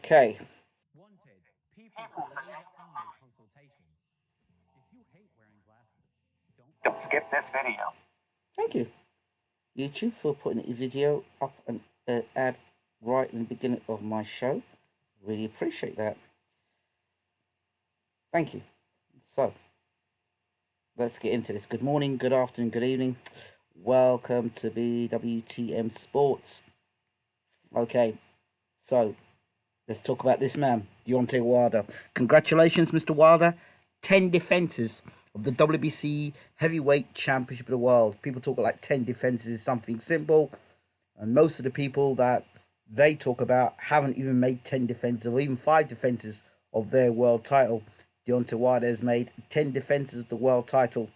Okay. Wanted, people for laser-only consultations. If you hate wearing glasses, don't skip this video. Thank you, YouTube, for putting the video up and ad right in the beginning of my show. Really appreciate that. Thank you. So, let's get into this. Good morning, good afternoon, good evening. Welcome to BWTM Sports. Okay, so let's talk about this man, Deontay Wilder. Congratulations, Mr. Wilder. 10 defenses of the WBC Heavyweight Championship of the World. People talk like 10 defenses is something simple, and most of the people that they talk about haven't even made 10 defenses or even 5 defenses of their world title. Deontay Wilder has made 10 defenses of the world title.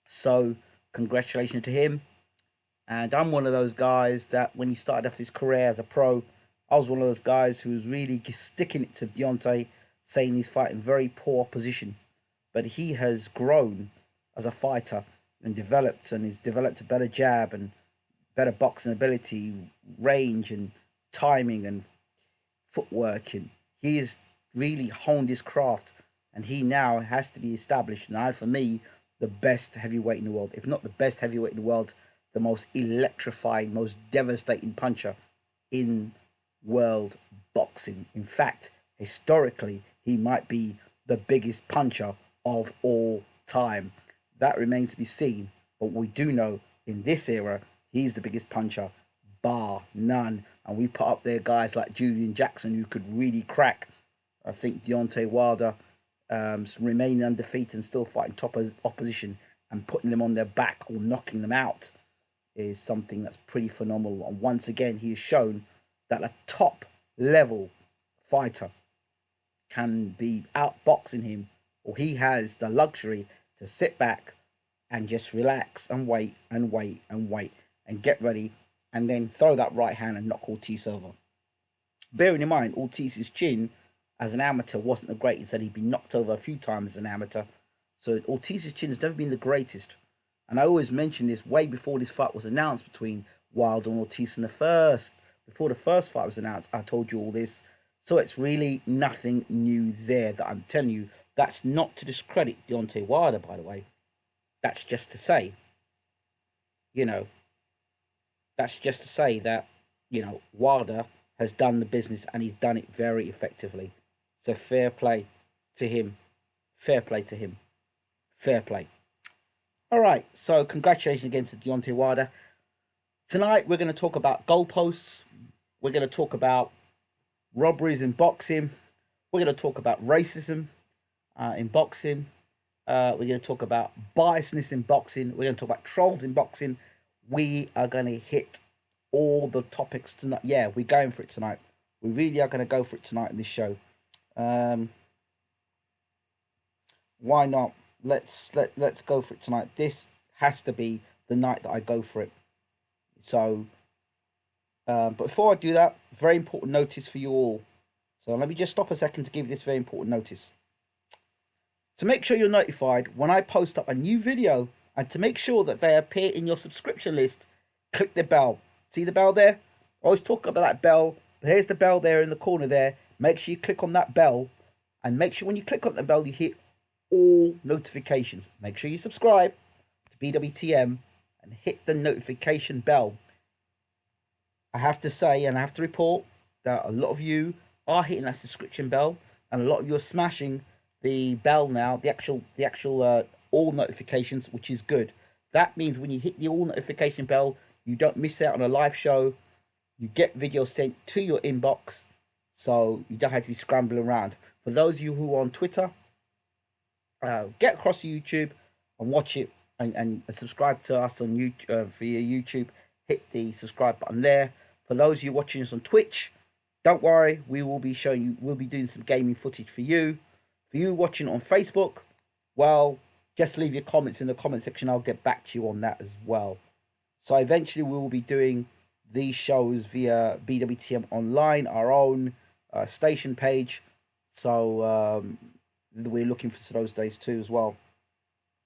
So, congratulations to him. And I'm one of those guys that when he started off his career as a pro, I was one of those guys who was really sticking it to Deontay, saying he's fighting very poor opposition. But he has grown as a fighter and he's developed a better jab and better boxing ability, range and timing and footwork. And he has really honed his craft, and he now has to be established now for me the best heavyweight in the world, if not the best heavyweight in the world, the most electrifying, most devastating puncher in world boxing. In fact, historically, he might be the biggest puncher of all time. That remains to be seen, but we do know in this era, he's the biggest puncher, bar none. And we put up there guys like Julian Jackson who could really crack. I think Deontay Wilder remaining undefeated and still fighting top opposition and putting them on their back or knocking them out is something that's pretty phenomenal. And once again, he has shown that a top level fighter can be outboxing him, or he has the luxury to sit back and just relax and wait and wait and wait and get ready and then throw that right hand and knock Ortiz over. Bearing in mind, Ortiz's chin as an amateur wasn't the greatest, and he'd been knocked over a few times as an amateur. So Ortiz's chin has never been the greatest. And I always mention this way before this fight was announced between Wilder and Ortiz before the first fight was announced, I told you all this. So it's really nothing new there that I'm telling you. That's not to discredit Deontay Wilder, by the way. That's just to say, that's just to say that, Wilder has done the business and he's done it very effectively. So fair play to him. Fair play to him. Fair play. All right, so congratulations again to Deontay Wilder. Tonight we're going to talk about goalposts. We're going to talk about robberies in boxing. We're going to talk about racism in boxing. We're going to talk about biasness in boxing. We're going to talk about trolls in boxing. We are going to hit all the topics tonight. Yeah, we're going for it tonight. We really are going to go for it tonight in this show. Why not? Let's go for it tonight. This has to be the night that I go for it. So, but before I do that, very important notice for you all. So let me just stop a second to give this very important notice. To make sure you're notified when I post up a new video, and to make sure that they appear in your subscription list, click the bell. See the bell there? I always talk about that bell. But here's the bell there in the corner there. Make sure you click on that bell, and make sure when you click on the bell, you hit all notifications. Make sure you subscribe to BWTM and hit the notification bell. I have to say, and I have to report that a lot of you are hitting that subscription bell, and a lot of you are smashing the bell now, the actual all notifications, which is good. That means when you hit the all notification bell, you don't miss out on a live show. You get videos sent to your inbox, so you don't have to be scrambling around. For those of you who are on Twitter, get across to YouTube and watch it, and subscribe to us on YouTube via YouTube. Hit the subscribe button there. For those of you watching us on Twitch, don't worry, we'll be doing some gaming footage for you. For you watching on Facebook, well, just leave your comments in the comment section. I'll get back to you on that as well. So eventually we will be doing these shows via BWTM Online, our own station page. So we're looking for those days too as well.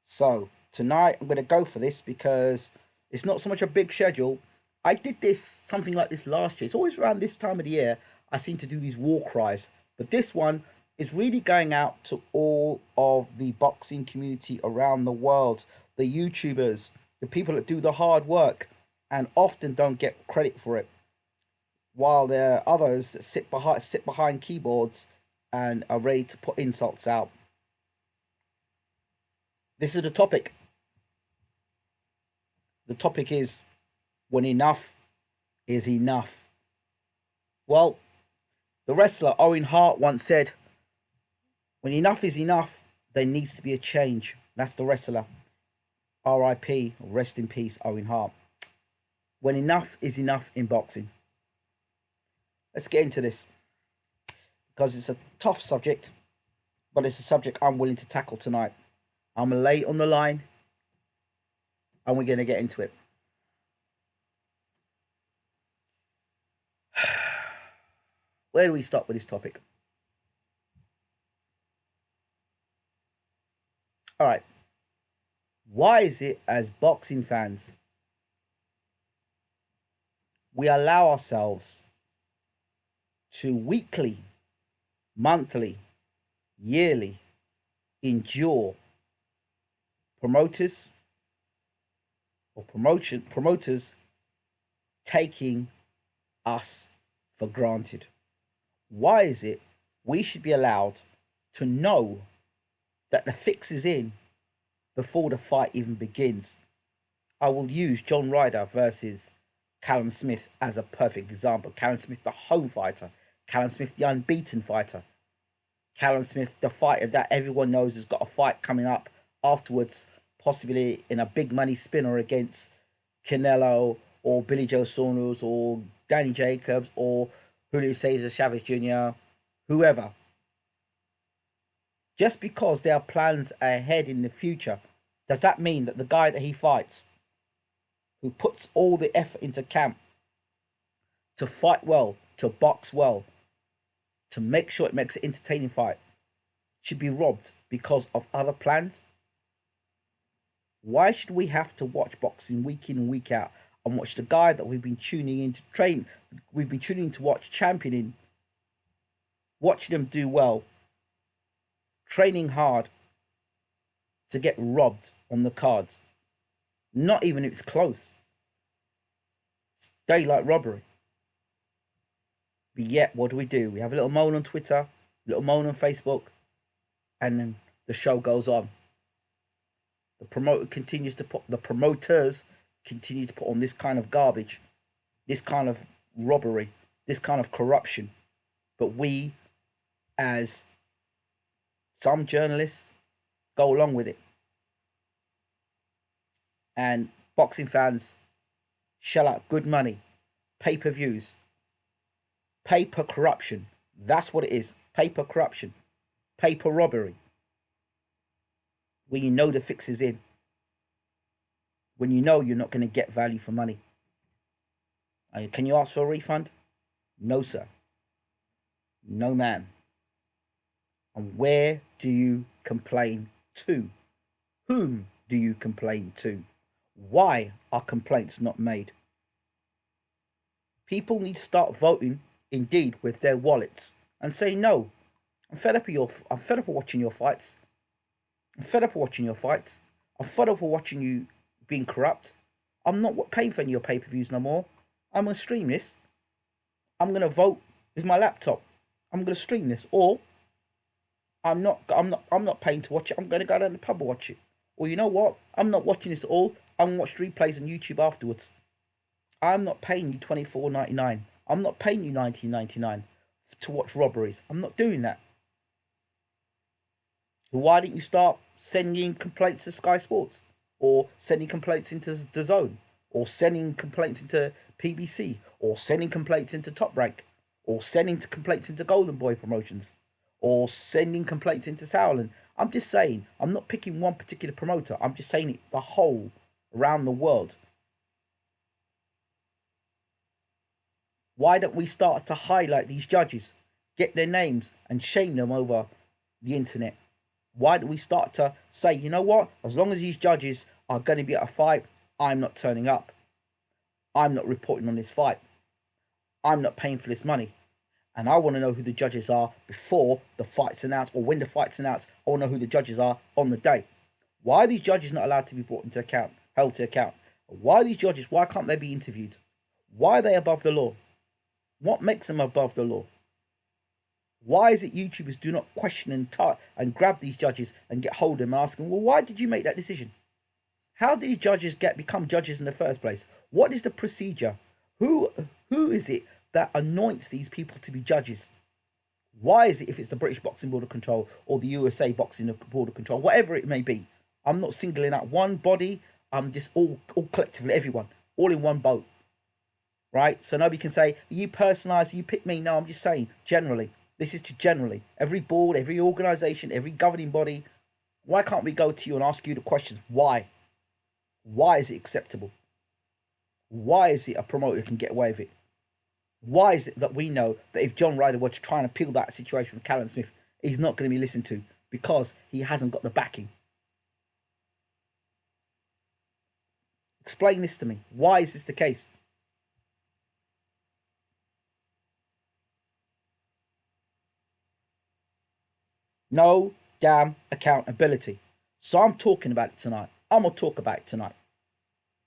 So tonight I'm going to go for this because it's not so much a big schedule. I did something like this last year. It's always around this time of the year. I seem to do these war cries, but this one is really going out to all of the boxing community around the world, the YouTubers, the people that do the hard work and often don't get credit for it, while there are others that sit behind keyboards and are ready to put insults out. This is the topic. The topic is when enough is enough. Well, the wrestler Owen Hart once said, when enough is enough, there needs to be a change. That's the wrestler. R.I.P. Rest in peace, Owen Hart. When enough is enough in boxing. Let's get into this because it's a tough subject, but it's a subject I'm willing to tackle tonight. I'm going to lay it on the line and we're going to get into it. Where do we start with this topic? All right. Why is it, as boxing fans, we allow ourselves to weekly, monthly, yearly endure promoters taking us for granted? Why is it we should be allowed to know that the fix is in before the fight even begins? I will use John Ryder versus Callum Smith as a perfect example. Callum Smith, the home fighter. Callum Smith, the unbeaten fighter. Callum Smith, the fighter that everyone knows has got a fight coming up afterwards, possibly in a big money spinner against Canelo or Billy Joe Saunders or Danny Jacobs or Julio Cesar Chavez Jr., whoever. Just because there are plans ahead in the future, does that mean that the guy that he fights, who puts all the effort into camp to fight well, to box well, to make sure it makes an entertaining fight, should be robbed because of other plans? Why should we have to watch boxing week in and week out and watch the guy that we've been tuning in to train, we've been tuning in to watch championing, watching them do well, training hard, to get robbed on the cards? Not even if it's close. It's daylight robbery. But yet, what do? We have a little moan on Twitter, a little moan on Facebook, and then the show goes on. The promoters continue to put on this kind of garbage, this kind of robbery, this kind of corruption. But we, as some journalists, go along with it. And boxing fans shell out good money, pay-per-views, paper corruption. That's what it is. Paper corruption, paper robbery. When you know the fix is in, when you know you're not going to get value for money. Can you ask for a refund? No, sir. No, ma'am. And where do you complain to? Whom do you complain to? Why are complaints not made? People need to start voting, indeed, with their wallets and say, no, I'm fed up of watching your fights. I'm fed up of watching your fights. I'm fed up of watching you being corrupt. I'm not paying for any of your pay-per-views no more. I'm going to stream this. I'm going to vote with my laptop. I'm going to stream this. Or I'm not paying to watch it. I'm going to go down to the pub and watch it. Or you know what? I'm not watching this at all. I'm going to watch replays on YouTube afterwards. I'm not paying you $24.99. I'm not paying you $19.99 to watch robberies. I'm not doing that. Why didn't you start sending complaints to Sky Sports, or sending complaints into DAZN, or sending complaints into PBC, or sending complaints into Top Rank, or sending complaints into Golden Boy Promotions, or sending complaints into Sauerland? I'm just saying, I'm not picking one particular promoter. I'm just saying it the whole around the world. Why don't we start to highlight these judges, get their names and shame them over the internet? Why do we start to say, you know what, as long as these judges are going to be at a fight, I'm not turning up. I'm not reporting on this fight. I'm not paying for this money. And I want to know who the judges are before the fight's announced, or when the fight's announced. I want to know who the judges are on the day. Why are these judges not allowed to be brought into account, held to account? Why are these judges, why can't they be interviewed? Why are they above the law? What makes them above the law? Why is it YouTubers do not question and grab these judges and get hold of them and ask them, well, why did you make that decision? How did these judges become judges in the first place? What is the procedure? Who is it that anoints these people to be judges? Why is it, if it's the British Boxing Board of Control or the USA Boxing Board of Control, whatever it may be? I'm not singling out one body. I'm just all collectively, everyone, all in one boat, right? So nobody can say, you personalise, you pick me. No, I'm just saying, generally. This is to generally. Every board, every organisation, every governing body. Why can't we go to you and ask you the questions? Why? Why is it acceptable? Why is it a promoter can get away with it? Why is it that we know that if John Ryder were to try and appeal that situation with Callum Smith, he's not going to be listened to because he hasn't got the backing? Explain this to me. Why is this the case? No damn accountability. So I'm talking about it tonight. I'm going to talk about it tonight.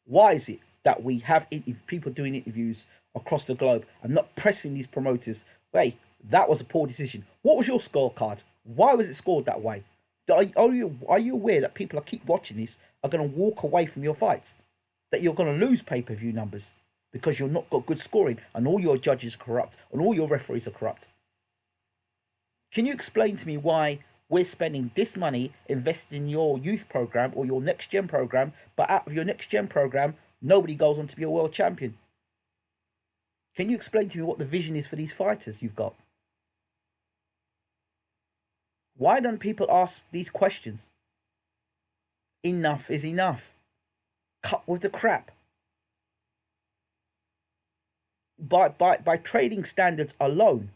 Why is it that we have people doing interviews across the globe and not pressing these promoters? Hey, that was a poor decision. What was your scorecard? Why was it scored that way? Are you aware that people that keep watching this are going to walk away from your fights? That you're going to lose pay-per-view numbers because you're not got good scoring and all your judges are corrupt and all your referees are corrupt? Can you explain to me why we're spending this money investing in your youth program or your next gen program, but out of your next gen program, nobody goes on to be a world champion? Can you explain to me what the vision is for these fighters you've got? Why don't people ask these questions? Enough is enough. Cut with the crap. By trading standards alone,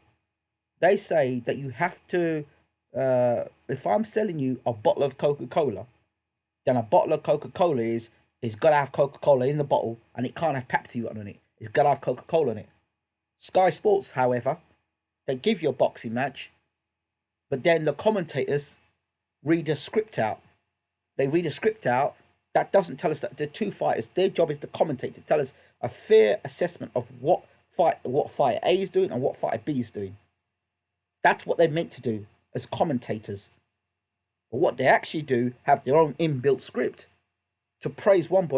they say that you have to, if I'm selling you a bottle of Coca-Cola, then a bottle of Coca-Cola is got to have Coca-Cola in the bottle and it can't have Pepsi on it. It's got to have Coca-Cola in it. Sky Sports, however, they give you a boxing match, but then the commentators read a script out. They read a script out that doesn't tell us that the two fighters, their job is to commentate, to tell us a fair assessment of what fighter A is doing and what fighter B is doing. That's what they're meant to do as commentators. But what they actually do, have their own inbuilt script to praise one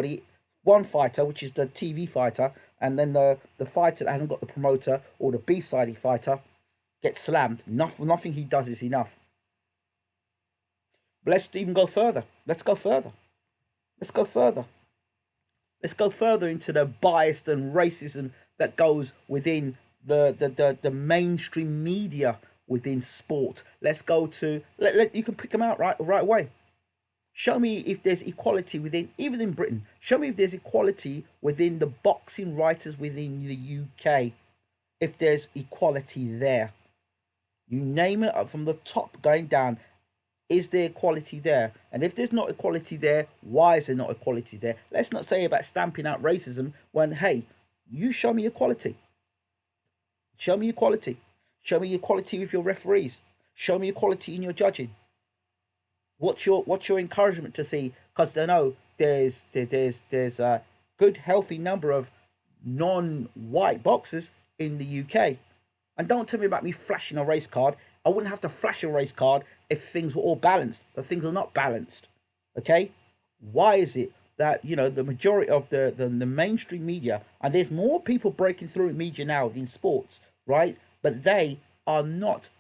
fighter, which is the TV fighter, and then the fighter that hasn't got the promoter or the B-sided fighter gets slammed. Nothing he does is enough. But let's even go further. Let's go further into the bias and racism that goes within the mainstream media within sport. Let's go to you can pick them out right away. Show me if there's equality within, even in Britain. Show me if there's equality within the boxing writers within the UK. If there's equality there, you name it up from the top going down. Is there equality there? And if there's not equality there, why is there not equality there? Let's not say about stamping out racism when, hey, you show me equality. Show me equality. Show me equality with your referees. Show me equality in your judging. What's your encouragement to see? Because I know there's a good healthy number of non-white boxers in the UK. And don't tell me about me flashing a race card. I wouldn't have to flash a race card if things were all balanced, but things are not balanced. Okay? Why is it that, the majority of the mainstream media, and there's more people breaking through in media now in sports, right? But they are not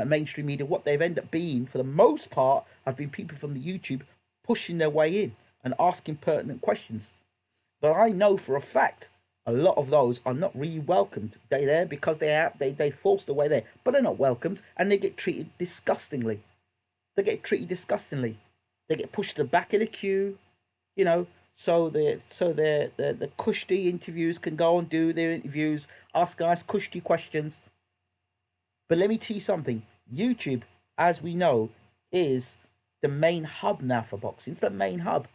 mainstream media. What they've ended up being, for the most part, have been people from the YouTube pushing their way in and asking pertinent questions. But I know for a fact a lot of those are not really welcomed. They're there because they forced their way there, but they're not welcomed and they get treated disgustingly. They get pushed to the back of the queue, so the cushy interviews can go and do their interviews, ask nice cushy questions. But let me tell you something. YouTube, as we know, is the main hub now for boxing. It's the main hub.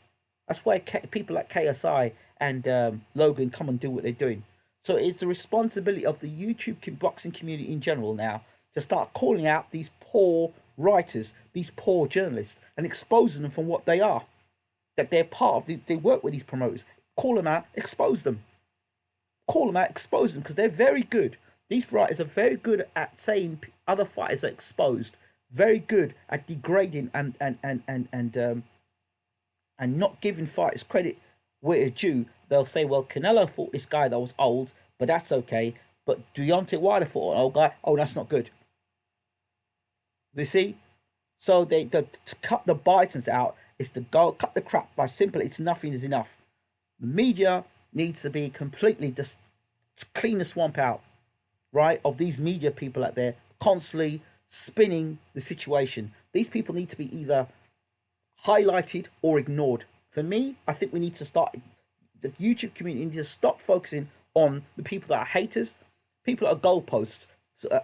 That's why people like KSI and Logan come and do what they're doing. So it's the responsibility of the YouTube boxing community in general now to start calling out these poor writers, these poor journalists, and exposing them from what they are. That they're part of, they work with these promoters. Call them out, expose them. Call them out, expose them, because they're very good. These writers are very good at saying other fighters are exposed. Very good at degrading and not giving fighters credit where it's due. They'll say, well, Canelo fought this guy that was old, but that's okay. But Deontay Wilder fought an old guy. Oh, that's not good. You see? So to cut the bitings out is to go cut the crap by simply it's nothing is enough. The media needs to be completely just clean the swamp out, right? Of these media people out there constantly spinning the situation. These people need to be either highlighted or ignored. For me, I think we need to start, the YouTube community needs to stop focusing on the people that are haters, people that are goalposts,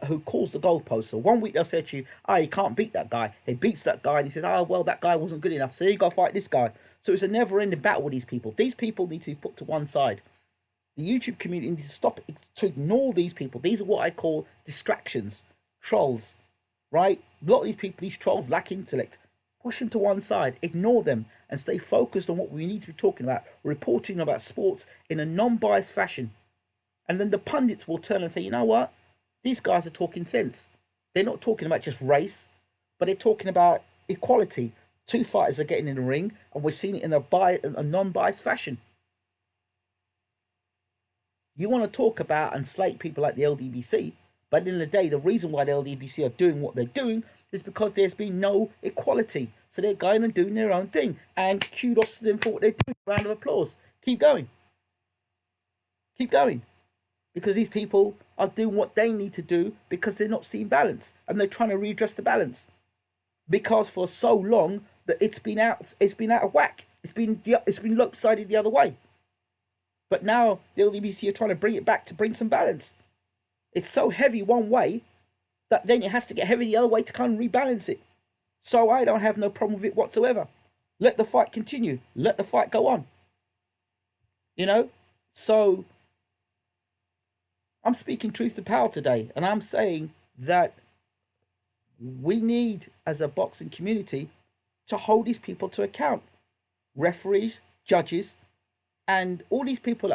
who calls the goalposts. So one week they'll say to you, oh, you can't beat that guy. He beats that guy and he says, oh, well, that guy wasn't good enough, so you got to fight this guy. So it's a never-ending battle with these people. These people need to be put to one side. The YouTube community needs to stop, to ignore these people. These are what I call distractions, trolls, right? A lot of these people, these trolls lack intellect. Push them to one side, ignore them, and stay focused on what we need to be talking about, reporting about sports in a non-biased fashion. And then the pundits will turn and say, you know what? These guys are talking sense. They're not talking about just race, but they're talking about equality. Two fighters are getting in the ring, and we're seeing it in a non-biased fashion. You want to talk about and slate people like the LDBC, but at the end of the day, the reason why the LDBC are doing what they're doing is because there's been no equality. So they're going and doing their own thing. And kudos to them for what they're doing. Round of applause. Keep going. Keep going. Because these people are doing what they need to do because they're not seeing balance. And they're trying to readdress the balance. Because for so long that it's been out of whack. It's been lopsided the other way. But now the LDBC are trying to bring it back to bring some balance. It's so heavy one way that then it has to get heavy the other way to kind of rebalance it. So I don't have no problem with it whatsoever. Let the fight continue. Let the fight go on. You know? So I'm speaking truth to power today. And I'm saying that we need, as a boxing community, to hold these people to account. Referees, judges, and all these people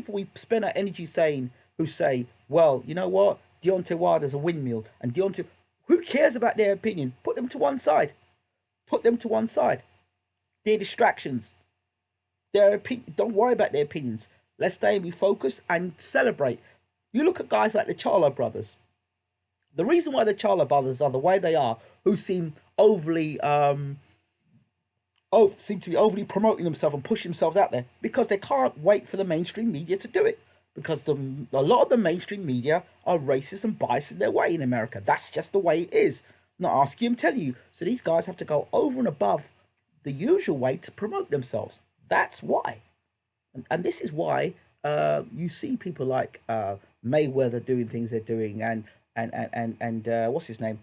we spend our energy saying, who say, well, you know what? Deontay Wilder's a windmill. And who cares about their opinion? Put them to one side. Put them to one side. They're distractions. Don't worry about their opinions. Let's stay and be focused and celebrate. You look at guys like the Charlo brothers. The reason why the Charlo brothers are the way they are, who seem overly seem to be overly promoting themselves and pushing themselves out there, because they can't wait for the mainstream media to do it. Because a lot of the mainstream media are racist and biased in their way in America. That's just the way it is. Not asking you, I'm telling you. So these guys have to go over and above the usual way to promote themselves. That's why. And this is why you see people like Mayweather doing things they're doing, and what's his name?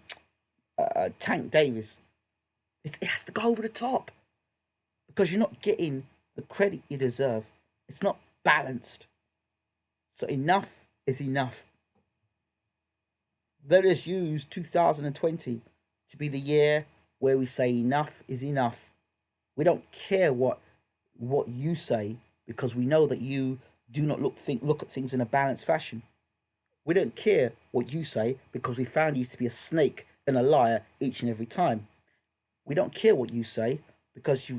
Tank Davis. It has to go over the top. Because you're not getting the credit you deserve. It's not balanced. So enough is enough. Let us use 2020 to be the year where we say enough is enough. We don't care what you say, because we know that you do not look at things in a balanced fashion. We don't care what you say because we found you to be a snake and a liar each and every time. We don't care what you say because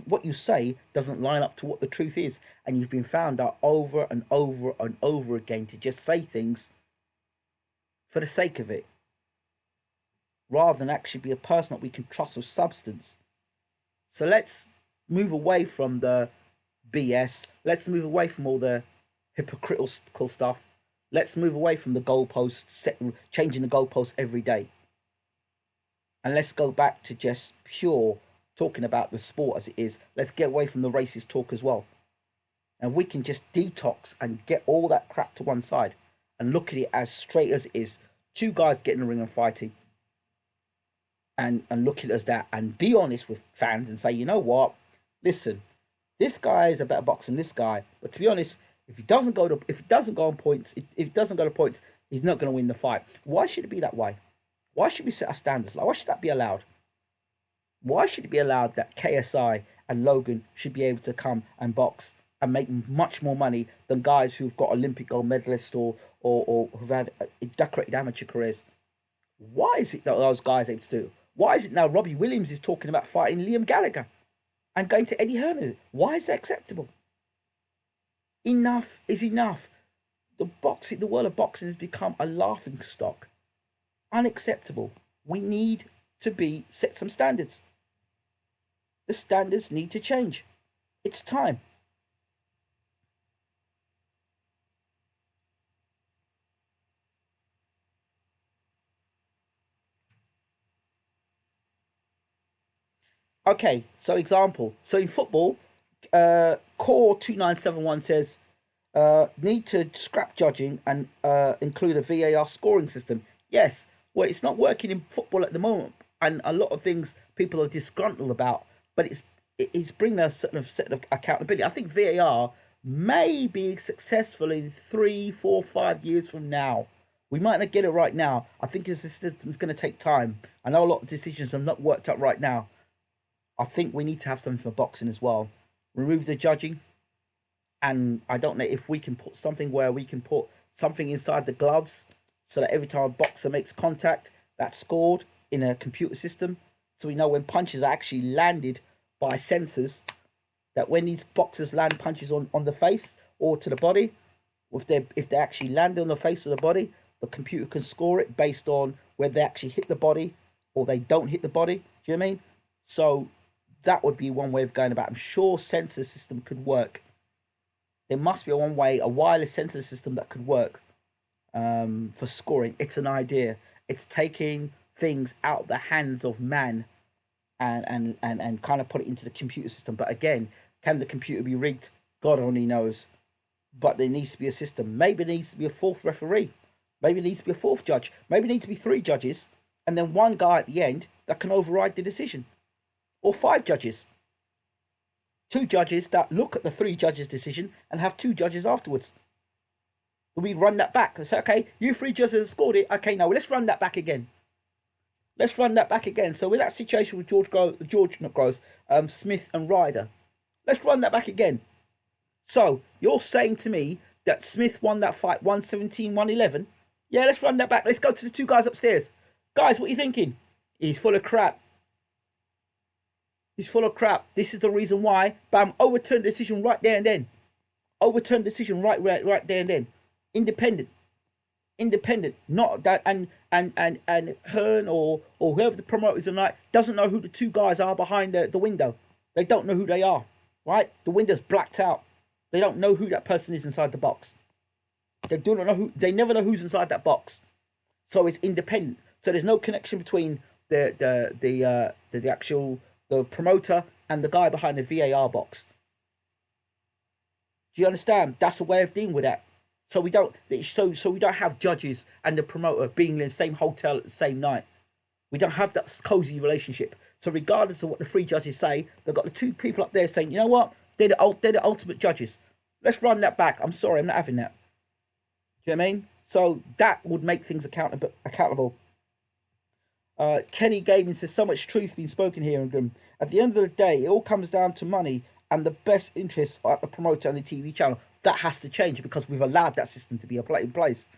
what you say doesn't line up to what the truth is, and you've been found out over and over and over again to just say things for the sake of it, rather than actually be a person that we can trust with substance. So let's move away from the BS. Let's move away from all the hypocritical stuff. Let's move away from the goalposts, changing the goalposts every day. And let's go back to just pure talking about the sport as it is. Let's get away from the racist talk as well. And we can just detox and get all that crap to one side and look at it as straight as it is. Two guys getting in the ring and fighting. And look at it as that. And be honest with fans and say, you know what? Listen, this guy is a better boxer than this guy. But to be honest, If it doesn't go on points, if it doesn't go to points, he's not going to win the fight. Why should it be that way? Why should we set our standards? Like, why should that be allowed? Why should it be allowed that KSI and Logan should be able to come and box and make much more money than guys who've got Olympic gold medalists or who've had decorated amateur careers? Why is it that those guys are able to do it? Why is it now Robbie Williams is talking about fighting Liam Gallagher and going to Eddie Hearn? Why is that acceptable? Enough is enough. The world of boxing has become a laughing stock. Unacceptable. We need to set some standards. The standards need to change. It's time. Okay, so example. So in football, Core 2971 says need to scrap judging and include a VAR scoring system. Yes, well, it's not working in football at the moment, and a lot of things people are disgruntled about. But it's bringing a certain set of accountability. I think VAR may be successful in 3, 4, 5 years from now. We might not get it right now. I think this system is going to take time. I know a lot of decisions have not worked out right now. I think we need to have something for boxing as well. Remove the judging. And I don't know if we can put something where we can put something inside the gloves so that every time a boxer makes contact, that's scored in a computer system. So we know when punches are actually landed by sensors, that when these boxers land punches on the face or to the body, if they actually land on the face or the body, the computer can score it based on whether they actually hit the body or they don't hit the body. Do you know what I mean? So that would be one way of going about it. I'm sure sensor system could work. There must be a wireless sensor system that could work for scoring. It's an idea. It's taking things out of the hands of man and kind of put it into the computer system. But again, can the computer be rigged? God only knows. But there needs to be a system. Maybe there needs to be a fourth referee. Maybe there needs to be a fourth judge. Maybe there needs to be 3 judges and then one guy at the end that can override the decision. Or 5 judges. 2 judges that look at the 3 judges' decision and have 2 judges afterwards. We run that back and say, okay, you 3 judges have scored it. Okay, now let's run that back again. Let's run that back again. So with that situation with Smith and Ryder, let's run that back again. So you're saying to me that Smith won that fight 117, 111? Yeah, let's run that back. Let's go to the 2 guys upstairs. Guys, what are you thinking? He's full of crap. He's full of crap. This is the reason why. Bam, overturn the decision right there and then. Overturn the decision right there and then. Independent. Not that and Hearn or whoever the promoter is tonight doesn't know who the 2 guys are behind the window. They don't know who they are. Right? The window's blacked out. They don't know who that person is inside the box. They do not know who. They never know who's inside that box. So it's independent. So there's no connection between the actual the promoter and the guy behind the VAR box. Do you understand? That's a way of dealing with that. So we don't have judges and the promoter being in the same hotel at the same night. We don't have that cozy relationship. So regardless of what the 3 judges say, they've got the 2 people up there saying, you know what? They're the ultimate judges. Let's run that back. I'm sorry, I'm not having that. Do you know what I mean? So that would make things accountable. Kenny Gavin says, so much truth being spoken here, Ingram. At the end of the day, it all comes down to money and the best interests at the promoter and the TV channel. That has to change because we've allowed that system to be in place.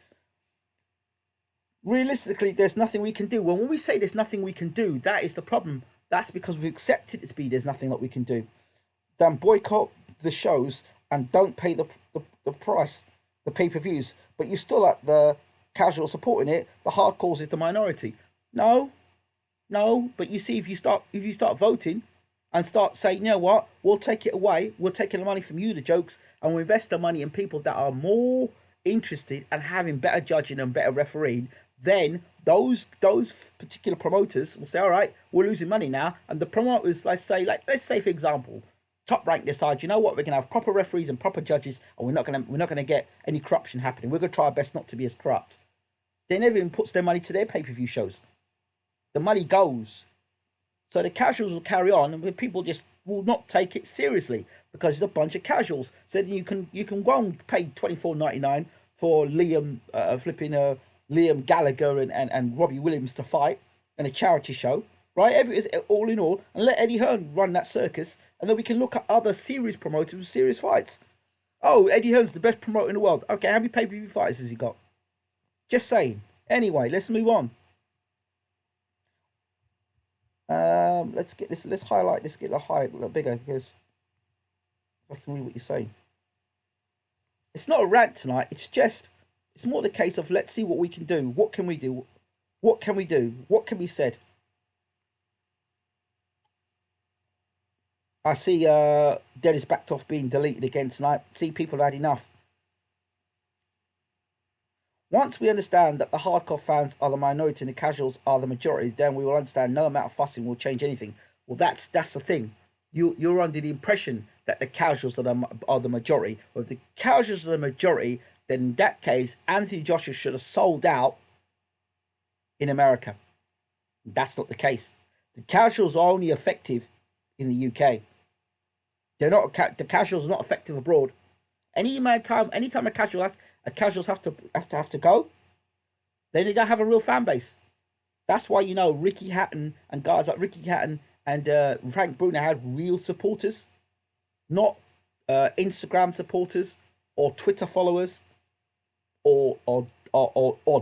Realistically, there's nothing we can do. Well, when we say there's nothing we can do, that is the problem. That's because we've accepted it to be there's nothing that we can do. Then boycott the shows and don't pay the price, the pay-per-views, but you're still at the casual supporting it. The hardcores is the minority. No, but you see, if you start voting and start saying, you know what, we'll take it away, we'll take the money from you, the jokes, and we'll invest the money in people that are more interested and having better judging and better refereeing, then those particular promoters will say, all right, we're losing money now, and the promoters, let's say for example, Top Rank decides, you know what, we're gonna have proper referees and proper judges, and we're not gonna get any corruption happening. We're gonna try our best not to be as corrupt. They never even puts their money to their pay-per-view shows. The money goes So the casuals will carry on, and people just will not take it seriously because it's a bunch of casuals. So then you can go and pay $24.99 for Liam Gallagher and Robbie Williams to fight in a charity show, right? All in all, and let Eddie Hearn run that circus, and then we can look at other series promoters with serious fights. Oh, Eddie Hearn's the best promoter in the world. Okay, how many pay-per-view fighters has he got? Just saying. Anyway, let's move on. Let's get this. Let's highlight. Let's get the height a little bigger because I can read what you're saying. It's not a rant tonight. It's more the case of let's see what we can do. What can we do? What can we do? What can be said? I see Dennis backed off being deleted again tonight. See, people had enough. Once we understand that the hardcore fans are the minority and the casuals are the majority, then we will understand no amount of fussing will change anything. Well, that's the thing. You're under the impression that the casuals are the majority. Well, if the casuals are the majority, then in that case, Anthony Joshua should have sold out in America. That's not the case. The casuals are only effective in the UK. They're not. The casuals are not effective abroad. Anytime a casuals have to go, then they don't have a real fan base. That's why Ricky Hatton and guys like Ricky Hatton and Frank Bruno had real supporters, not Instagram supporters or Twitter followers or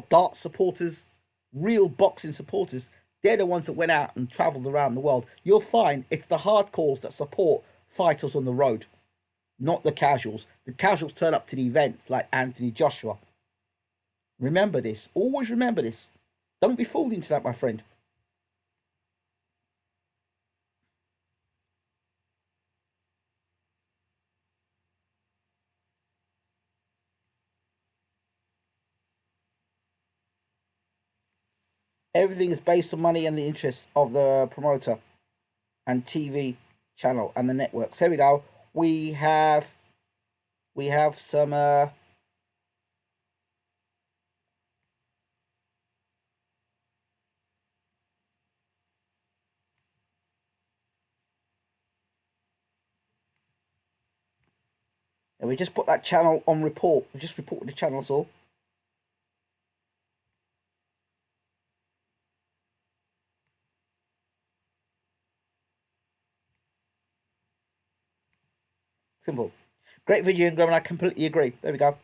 dart supporters. Real boxing supporters. They're the ones that went out and travelled around the world. You'll find it's the hardcores that support fighters on the road, not the casuals. The casuals turn up to the events like Anthony Joshua. Remember this. Always remember this. Don't be fooled into that, my friend. Everything is based on money and the interest of the promoter and TV channel and the networks. Here we go. We have some and we just put that channel on report. We just reported the channels all. Simple. Great video, Graham, and I completely agree. There we go.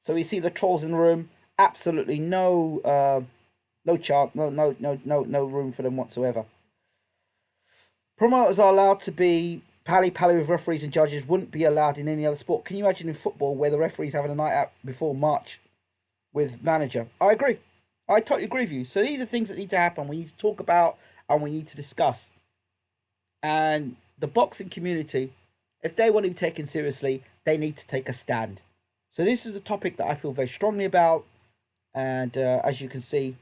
So we see the trolls in the room. Absolutely no chance, no room for them whatsoever. Promoters are allowed to be pally-pally with referees and judges. Wouldn't be allowed in any other sport. Can you imagine in football where the referee's having a night out before March with manager? I agree. I totally agree with you. So these are things that need to happen. We need to talk about and we need to discuss. And the boxing community, if they want to be taken seriously, they need to take a stand. So this is the topic that I feel very strongly about. And as you can see,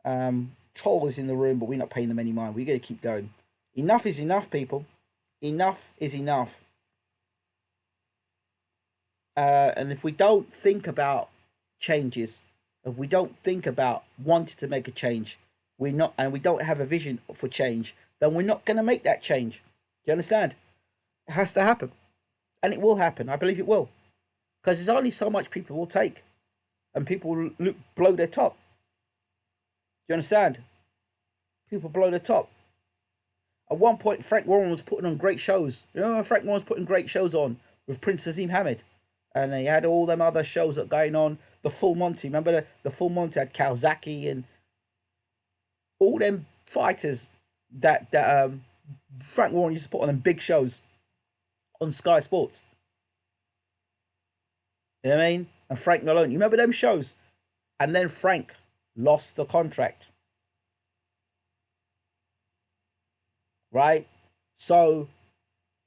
Troll is in the room, but we're not paying them any mind. We're going to keep going. Enough is enough, people. Enough is enough. And if we don't think about changes, if we don't think about wanting to make a change, we don't have a vision for change, then we're not going to make that change. Do you understand? It has to happen. And it will happen. I believe it will. Because there's only so much people will take. And people will blow their top. Do you understand? People blow their top. At one point, Frank Warren was putting on great shows. You know, Frank Warren was putting great shows on with Prince Azim Hamid. And he had all them other shows that going on. The Full Monty. Remember the Full Monty had Calzaki and all them fighters that Frank Warren used to put on them big shows on Sky Sports. You know what I mean? And Frank Malone. You remember them shows? And then Frank lost the contract. Right? So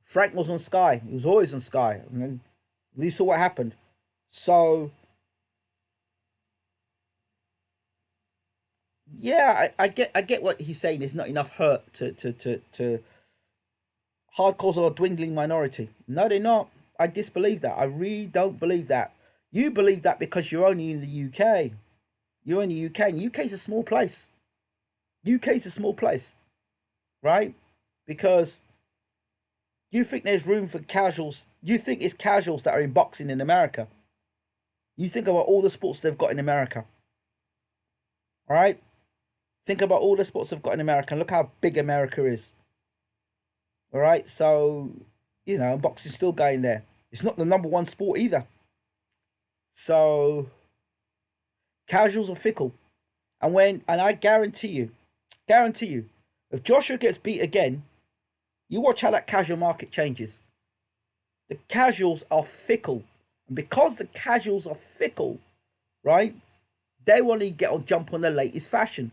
Frank was on Sky. He was always on Sky. And then you saw what happened. So yeah, I get what he's saying. There's not enough hurt to hardcores are a dwindling minority. No, they're not. I disbelieve that. I really don't believe that. You believe that because you're only in the UK. You're in the UK, and UK is a small place. UK is a small place, right? Because you think there's room for casuals. You think it's casuals that are in boxing in America. You think about all the sports they've got in America. All right? Think about all the sports they've got in America and look how big America is. All right? So, boxing's still going there. It's not the number one sport either. So, casuals are fickle. And I guarantee you, if Joshua gets beat again, you watch how that casual market changes. The casuals are fickle. And because the casuals are fickle, right, they want to jump on the latest fashion.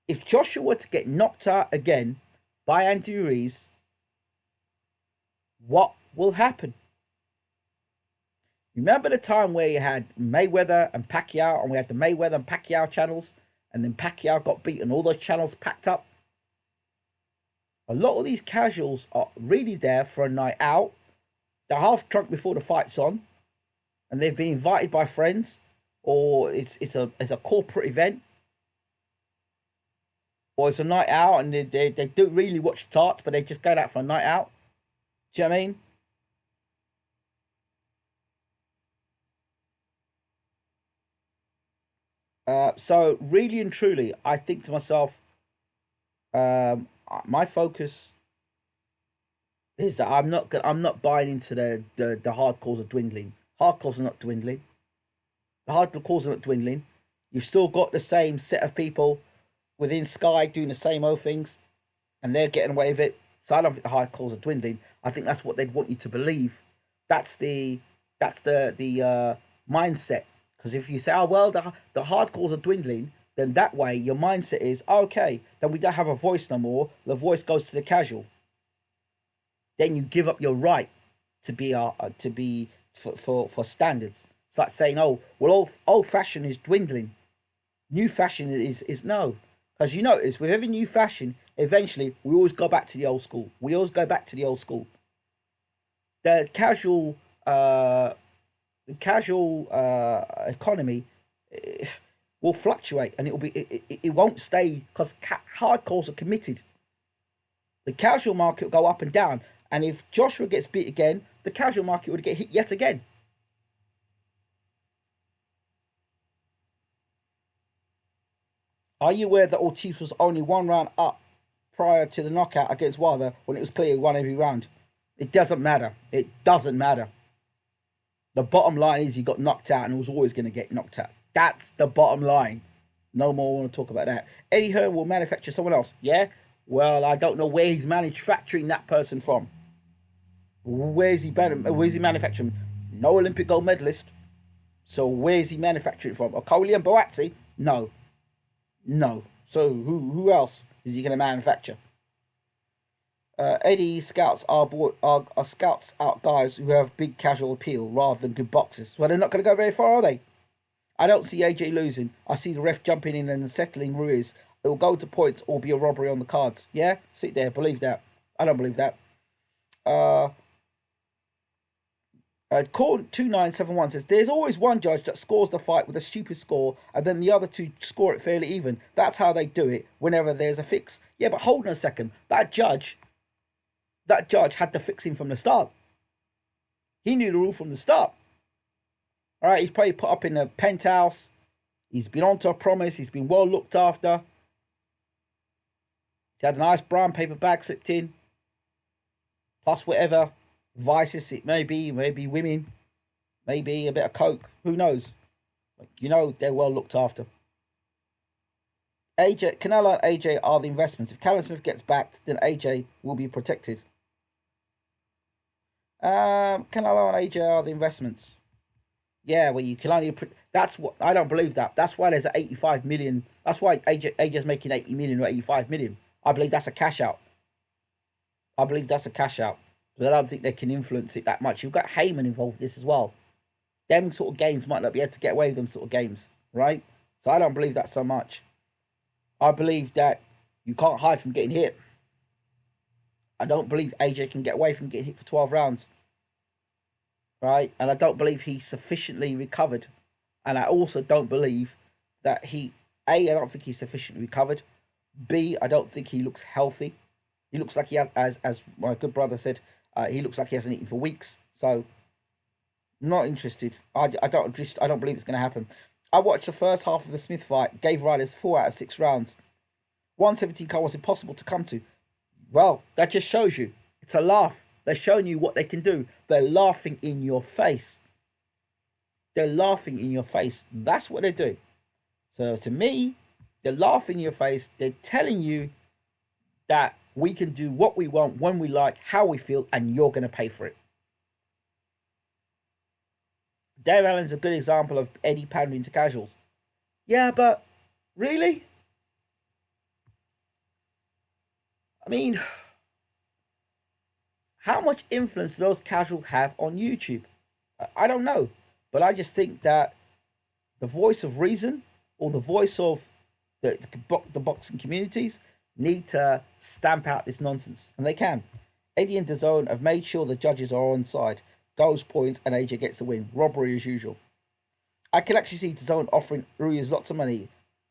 If Joshua were to get knocked out again by Andy Ruiz, what will happen? Remember the time where you had Mayweather and Pacquiao, and we had the Mayweather and Pacquiao channels, and then Pacquiao got beaten, all those channels packed up? A lot of these casuals are really there for a night out. They're half drunk before the fight's on, and they've been invited by friends, or it's a corporate event, or it's a night out, and they don't really watch tarts, but they're just going out for a night out. Do you know what I mean? So really and truly, I think to myself, my focus is that I'm not buying into the hardcores are dwindling. Hardcores are not dwindling. The hardcores are not dwindling. You've still got the same set of people within Sky doing the same old things, and they're getting away with it. So I don't think the hardcores are dwindling. I think that's what they'd want you to believe. That's the mindset. Because if you say, oh well, the hardcores are dwindling, then that way your mindset is, oh, okay, then we don't have a voice no more. The voice goes to the casual. Then you give up your right to be for standards. It's like saying, oh well, old fashion is dwindling. New fashion is no. Because you notice with every new fashion, eventually we always go back to the old school. We always go back to the old school. The casual economy will fluctuate, and it won't stay, because hardcores are committed. The casual market will go up and down, and if Joshua gets beat again, the casual market would get hit yet again. Are you aware that Ortiz was only one round up prior to the knockout against Wilder, when it was clear he won every round? It doesn't matter. It doesn't matter. The bottom line is he got knocked out and was always going to get knocked out. That's the bottom line. No more want to talk about that. Eddie Hearn will manufacture someone else. Yeah? Well, I don't know where he's manufacturing that person from. Where's he manufacturing? No Olympic gold medalist. So where's he manufacturing from? Okoli and Boatsi? No. No. So who else is he going to manufacture? Eddie scouts are scouts out guys who have big casual appeal rather than good boxers. Well, they're not going to go very far, are they? I don't see AJ losing. I see the ref jumping in and settling Ruiz. It will go to points or be a robbery on the cards. Yeah? Sit there. Believe that. I don't believe that. Corn 2971 says, there's always one judge that scores the fight with a stupid score, and then the other two score it fairly even. That's how they do it whenever there's a fix. Yeah, but hold on a second. That judge had the fixing from the start. He knew the rule from the start. All right, he's probably put up in a penthouse. He's been on to a promise. He's been well looked after. He had a nice brown paper bag slipped in. Plus whatever vices it may be women, maybe a bit of coke. Who knows? They're well looked after. Canelo and AJ are the investments. If Callum Smith gets backed, then AJ will be protected. Canelo and AJ are the investments. Yeah, well, you can only. That's what I don't believe that. That's why there's an 85 million. That's why AJ's making 80 million or 85 million. I believe that's a cash out. But I don't think they can influence it that much. You've got Heyman involved in this as well. Them sort of games might not be able to get away with them sort of games, right? So I don't believe that so much. I believe that you can't hide from getting hit. I don't believe AJ can get away from getting hit for 12 rounds. Right? And I don't believe he's sufficiently recovered. And I also don't believe that I don't think he's sufficiently recovered. B, I don't think he looks healthy. He looks like he has, as my good brother said, he looks like he hasn't eaten for weeks. So not interested. I don't believe it's going to happen. I watched the first half of the Smith fight. Gave Riders 4 out of 6 rounds. 117 car was impossible to come to. Well, that just shows you. It's a laugh. They're showing you what they can do. They're laughing in your face. They're laughing in your face. That's what they're doing. So to me, they're laughing in your face. They're telling you that we can do what we want, when we like, how we feel, and you're going to pay for it. Dave Allen's a good example of Eddie pandering to casuals. Yeah, but really? I mean, how much influence do those casuals have on YouTube? I don't know. But I just think that the voice of reason or the voice of the boxing communities need to stamp out this nonsense. And they can. Eddie and DAZN have made sure the judges are on side. Goals, points, and AJ gets the win. Robbery as usual. I can actually see DAZN offering Ruiz lots of money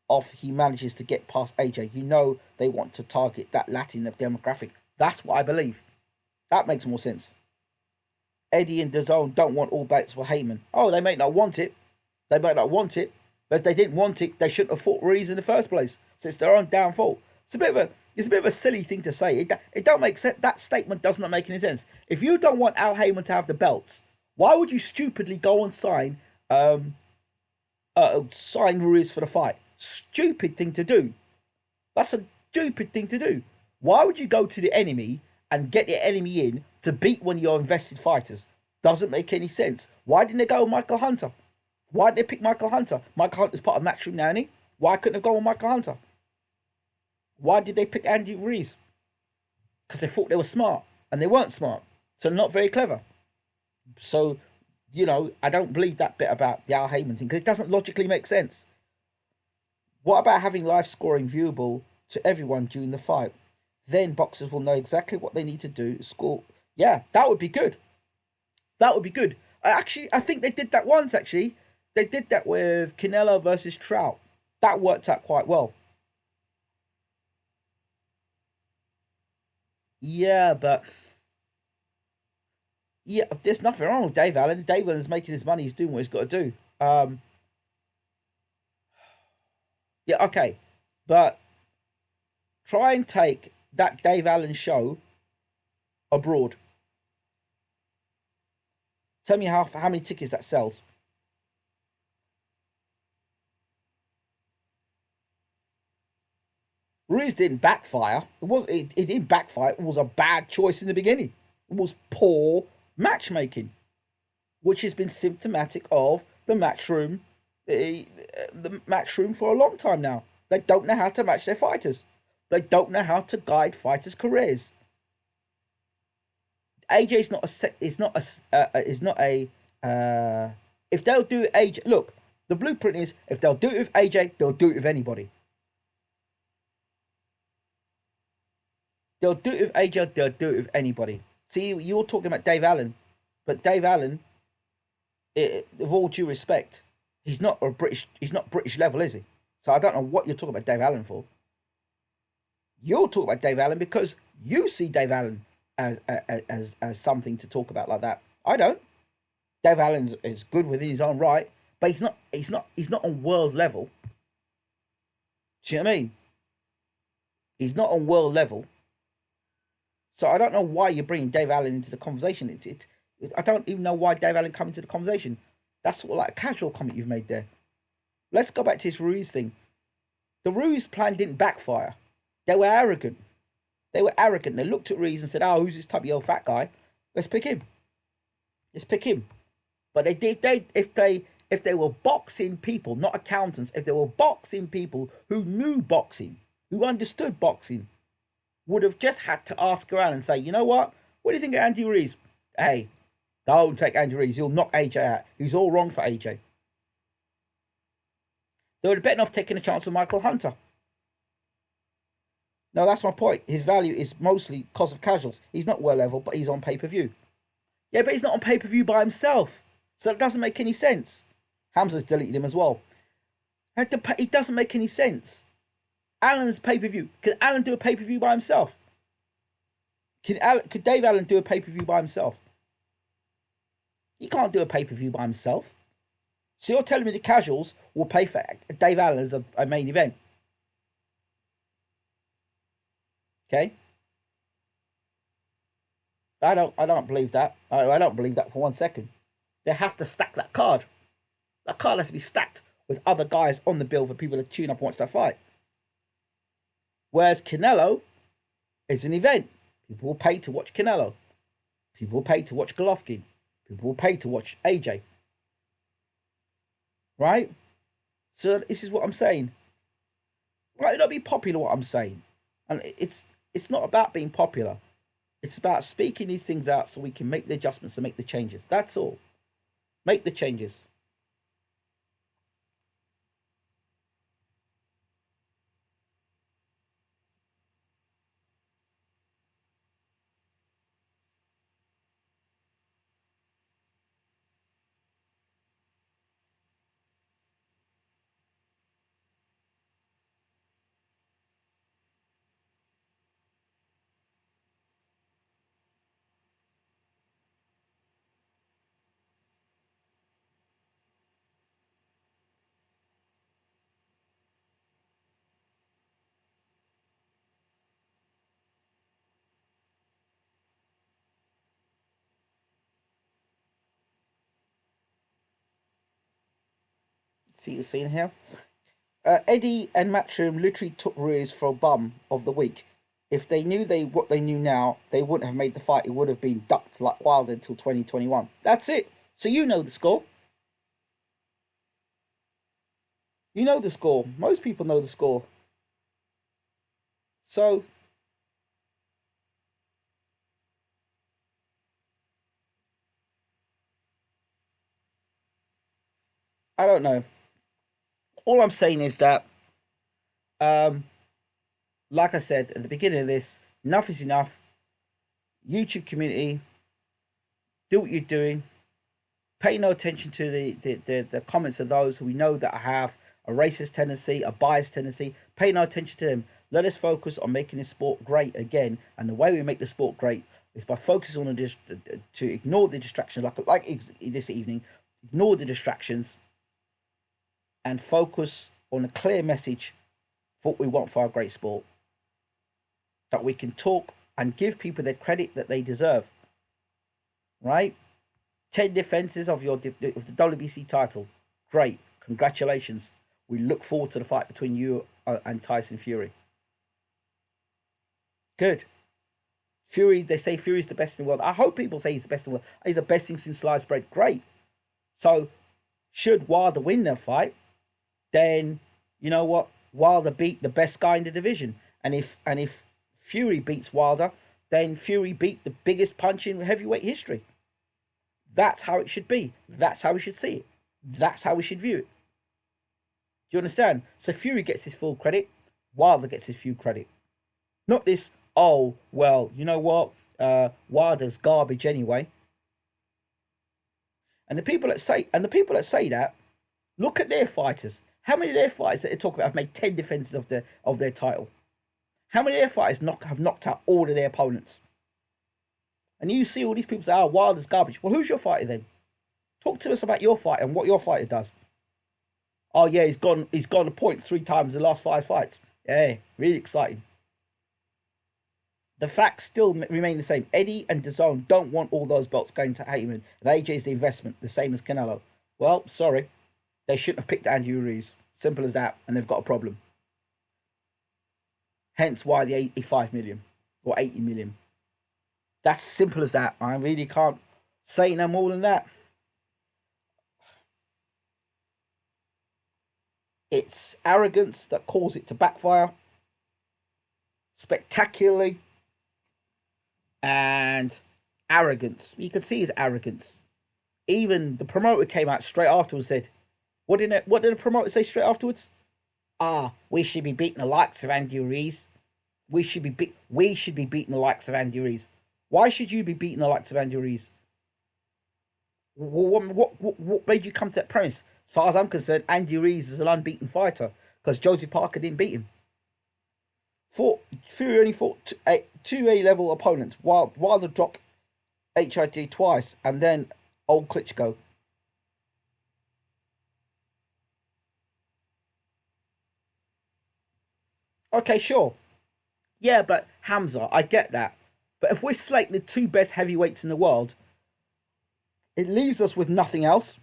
if he manages to get past AJ. You know they want to target that Latin demographic. That's what I believe. That makes more sense. Eddie and DAZN don't want all belts for Heyman. Oh, they may not want it. They might not want it. But if they didn't want it, they shouldn't have fought Ruiz in the first place. So it's their own downfall. It's a bit of a silly thing to say. It don't make sense. That statement does not make any sense. If you don't want Al Heyman to have the belts, why would you stupidly go and sign Ruiz for the fight? Stupid thing to do. That's a stupid thing to do. Why would you go to the enemy and get the enemy in to beat one of your invested fighters? Doesn't make any sense. Why didn't they go with Michael Hunter? Why did they pick Michael Hunter? Michael Hunter's part of Matchroom now, isn't he? Why couldn't they go with Michael Hunter? Why did they pick Andy Ruiz? Because they thought they were smart. And they weren't smart. So not very clever. So, I don't believe that bit about the Al Heyman thing because it doesn't logically make sense. What about having live scoring viewable to everyone during the fight? Then boxers will know exactly what they need to do to score. Yeah, that would be good. That would be good. I think they did that once, actually. They did that with Canelo versus Trout. That worked out quite well. Yeah, but yeah, there's nothing wrong with Dave Allen. Dave Allen's making his money. He's doing what he's got to do. Yeah, okay, but try and take that Dave Allen show abroad. Tell me how many tickets that sells. Ruiz didn't backfire. It didn't backfire. It was a bad choice in the beginning. It was poor matchmaking, which has been symptomatic of the matchroom for a long time now. They don't know how to match their fighters. They don't know how to guide fighters' careers. AJ is not a. If they'll do AJ, look, the blueprint is if they'll do it with AJ, they'll do it with anybody. They'll do it with AJ. They'll do it with anybody. See, you're talking about Dave Allen, but Dave Allen, with all due respect, he's not British. He's not British level, is he? So I don't know what you're talking about Dave Allen for. You're talking about Dave Allen because you see Dave Allen as something to talk about like that. I don't. Dave Allen is good within his own right, but he's not on world level. Do you know what I mean? He's not on world level. So I don't know why you're bringing Dave Allen into the conversation. I don't even know why Dave Allen come into the conversation. That's sort of like a casual comment you've made there. Let's go back to this Ruiz thing. The Ruiz plan didn't backfire. They were arrogant. They were arrogant. They looked at Ruiz and said, "Oh, who's this tubby old fat guy? Let's pick him. Let's pick him." But if they were boxing people, not accountants, if they were boxing people who knew boxing, who understood boxing, would have just had to ask around and say, you know what do you think of Andy Ruiz? Hey, don't take Andy Ruiz. He'll knock AJ out. He's all wrong for AJ. They would have better off taking a chance with Michael Hunter. No, that's my point. His value is mostly because of casuals. He's not well level, but he's on pay-per-view. Yeah, but he's not on pay-per-view by himself. So it doesn't make any sense. Hamza's deleted him as well. It doesn't make any sense. Allen's pay-per-view. Can Allen do a pay-per-view by himself? Could Dave Allen do a pay-per-view by himself? He can't do a pay-per-view by himself. So you're telling me the casuals will pay for Dave Allen as a main event? Okay. I don't believe that. I don't believe that for 1 second. They have to stack that card. That card has to be stacked with other guys on the bill for people to tune up and watch that fight. Whereas Canelo is an event. People will pay to watch Canelo. People will pay to watch Golovkin. People will pay to watch AJ. Right? So this is what I'm saying. Might not be popular what I'm saying. And it's not about being popular. It's about speaking these things out so we can make the adjustments and make the changes. That's all. Make the changes. See the scene here? Eddie and Matchroom literally took Ruiz for a bum of the week. If they knew what they knew now, they wouldn't have made the fight. It would have been ducked like Wilder until 2021. That's it. So you know the score. You know the score. Most people know the score. So I don't know. All I'm saying is that, um, like I said at the beginning of this, enough is enough. YouTube community, do what you're doing. Pay no attention to the comments of those who we know that have a racist tendency, a biased tendency. Pay no attention to them. Let us focus on making this sport great again. And the way we make the sport great is by focusing on to ignore the distractions, like this evening, ignore the distractions, and focus on a clear message for what we want for our great sport. That we can talk and give people the credit that they deserve. Right? 10 defenses of the WBC title. Great. Congratulations. We look forward to the fight between you and Tyson Fury. Good. Fury, they say Fury's the best in the world. I hope people say he's the best in the world. He's the best thing since sliced bread. Great. So, should Wilder win their fight, then you know what? Wilder beat the best guy in the division. And if Fury beats Wilder, then Fury beat the biggest punch in heavyweight history. That's how it should be. That's how we should see it. That's how we should view it. Do you understand? So Fury gets his full credit. Wilder gets his full credit. Not this, oh, well, you know what? Wilder's garbage anyway. And the people that say that, look at their fighters. How many of their fighters that they talk about have made 10 defenses of their title? How many of their fighters have knocked out all of their opponents? And you see all these people say, oh, Wilder's garbage. Well, who's your fighter then? Talk to us about your fight and what your fighter does. Oh, yeah, he's gone a point 3 times in the last 5 fights. Yeah, really exciting. The facts still remain the same. Eddie and DAZN don't want all those belts going to Heyman. And AJ's the investment, the same as Canelo. Well, sorry. They shouldn't have picked Andy Ruiz. Simple as that. And they've got a problem. Hence why the 85 million or 80 million. That's simple as that. I really can't say no more than that. It's arrogance that caused it to backfire spectacularly. And arrogance. You can see his arrogance. Even the promoter came out straight afterwards and said, what did the promoter say straight afterwards? We should be beating the likes of Andy Ruiz. We should be beating the likes of Andy Ruiz. Why should you be beating the likes of Andy Ruiz? What made you come to that premise? As far as I'm concerned, Andy Ruiz is an unbeaten fighter because Joseph Parker didn't beat him. Fury only fought two A level opponents, while Wilder dropped HIG twice, and then old Klitschko. Okay, sure. Yeah, but Hamza, I get that. But if we're slating the two best heavyweights in the world, it leaves us with nothing else.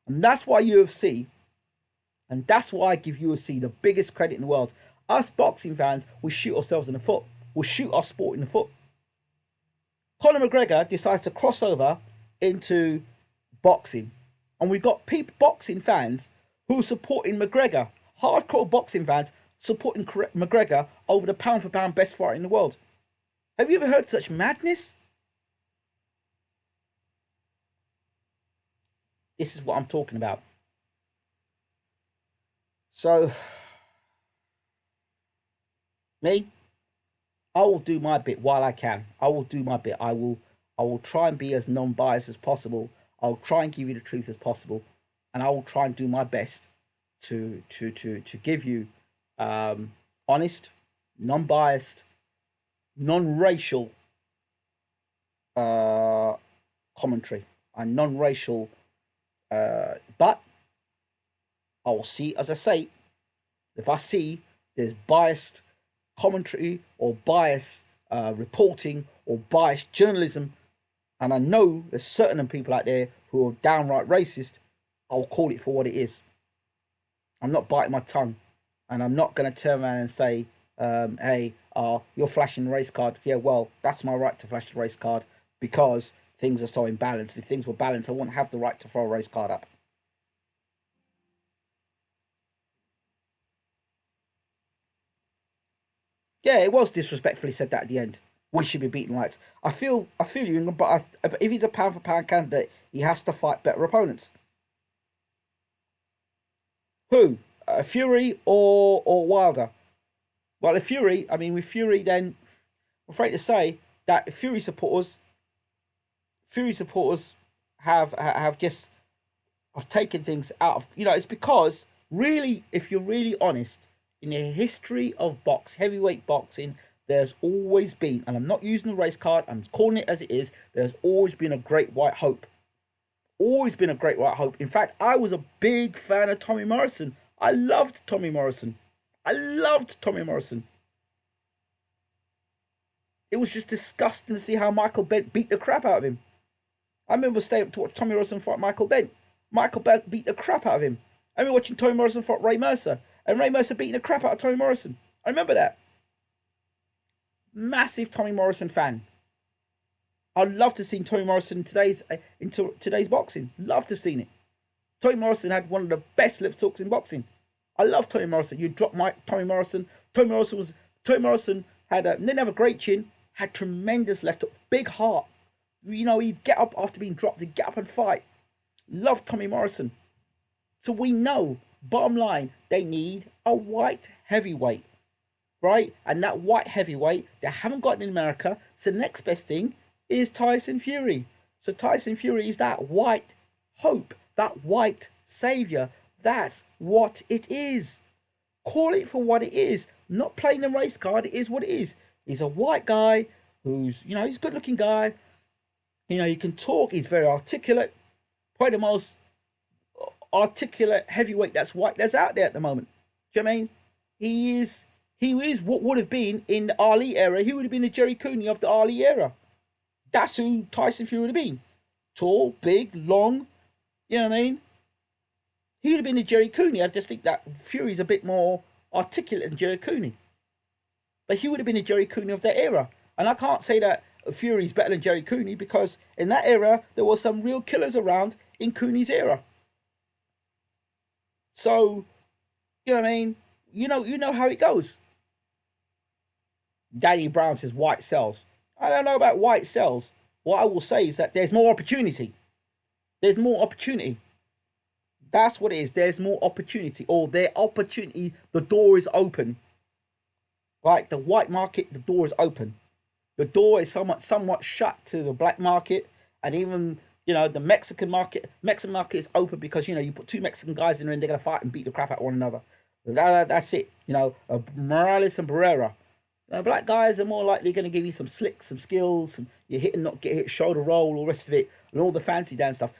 And that's why UFC, and that's why I give UFC the biggest credit in the world. Us boxing fans, we shoot ourselves in the foot. We'll shoot our sport in the foot. Conor McGregor decides to cross over into boxing. And we've got people, boxing fans, who are supporting McGregor. Hardcore boxing fans supporting McGregor over the pound for pound best fighter in the world. Have you ever heard such madness? This is what I'm talking about. So, me, I will do my bit while I can. I will do my bit. I will try and be as non-biased as possible. I'll try and give you the truth as possible, and I will try and do my best to give you honest, non-biased, non-racial commentary and non-racial. But I will see, as I say, if I see there's biased commentary or biased reporting or biased journalism, and I know there's certain people out there who are downright racist, I'll call it for what it is. I'm not biting my tongue, and I'm not going to turn around and say, hey, you're flashing the race card. Yeah, well, that's my right to flash the race card because things are so imbalanced. If things were balanced, I wouldn't have the right to throw a race card up. Yeah, it was disrespectfully said that at the end. We should be beating lights. I feel you, but if he's a pound for pound candidate, he has to fight better opponents. Who? Fury or Wilder? Well, if Fury, I mean, with Fury, then I'm afraid to say that Fury supporters have just have taken things out of, it's because really, if you're really honest, in the history of heavyweight boxing, there's always been, and I'm not using the race card, I'm calling it as it is, there's always been a great white hope. Always been a great white hope. In fact, I was a big fan of Tommy Morrison. I loved Tommy Morrison. I loved Tommy Morrison. It was just disgusting to see how Michael Bent beat the crap out of him. I remember staying up to watch Tommy Morrison fight Michael Bent. Michael Bent beat the crap out of him. I remember watching Tommy Morrison fight Ray Mercer, and Ray Mercer beating the crap out of Tommy Morrison. I remember that. Massive Tommy Morrison fan. I'd love to have seen Tommy Morrison into today's boxing. Love to have seen it. Tommy Morrison had one of the best lip talks in boxing. I love Tommy Morrison. You drop Tommy Morrison. Tommy Morrison didn't have a great chin, had tremendous left hook, big heart. He'd get up after being dropped, he'd get up and fight. Love Tommy Morrison. So we know, bottom line, they need a white heavyweight, right? And that white heavyweight, they haven't got in America. So the next best thing is Tyson Fury. So Tyson Fury is that white hope, that white savior. That's what it is. Call it for what it is. Not playing the race card. It is what it is. He's a white guy who's, he's a good looking guy. He can talk. He's very articulate. Probably the most articulate heavyweight that's white that's out there at the moment. Do you know what I mean? He is what would have been in the Ali era. He would have been the Jerry Cooney of the Ali era. That's who Tyson Fury would have been. Tall, big, long. You know what I mean? He would have been the Jerry Cooney. I just think that Fury's a bit more articulate than Jerry Cooney. But he would have been the Jerry Cooney of that era. And I can't say that Fury's better than Jerry Cooney because in that era, there were some real killers around in Cooney's era. So, you know what I mean? You know how it goes. Danny Brown says white cells. I don't know about white cells. What I will say is that there's more opportunity. There's more opportunity. That's what it is. There's more opportunity. Or the door is open. Right? The white market, the door is open. The door is somewhat shut to the black market. And even, the Mexican market. Mexican market is open because, you put two Mexican guys in there and they're going to fight and beat the crap out of one another. That's it. Morales and Barrera. Black guys are more likely going to give you some slicks, some skills, some you hit and not get hit, shoulder roll, all the rest of it, and all the fancy dance stuff.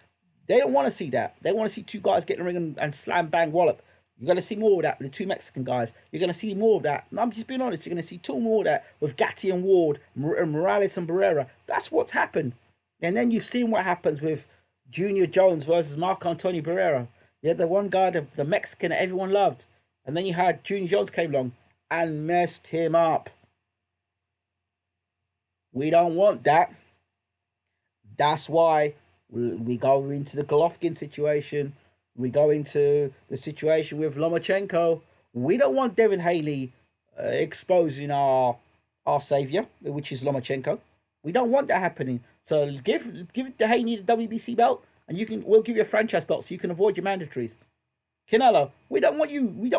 They don't want to see that. They want to see two guys get in the ring and slam, bang, wallop. You're going to see more of that with the two Mexican guys. You're going to see more of that. And I'm just being honest. You're going to see two more of that with Gatti and Ward, Morales and Barrera. That's what's happened. And then you've seen what happens with Junior Jones versus Marco Antonio Barrera. You had the one guy, the Mexican that everyone loved. And then you had Junior Jones came along and messed him up. We don't want that. That's why we go into the Golovkin situation. We go into the situation with Lomachenko. We don't want Devin Haney exposing our savior, which is Lomachenko. We don't want that happening. So give Haney the WBC belt, and we'll give you a franchise belt so you can avoid your mandatories. Canelo, we don't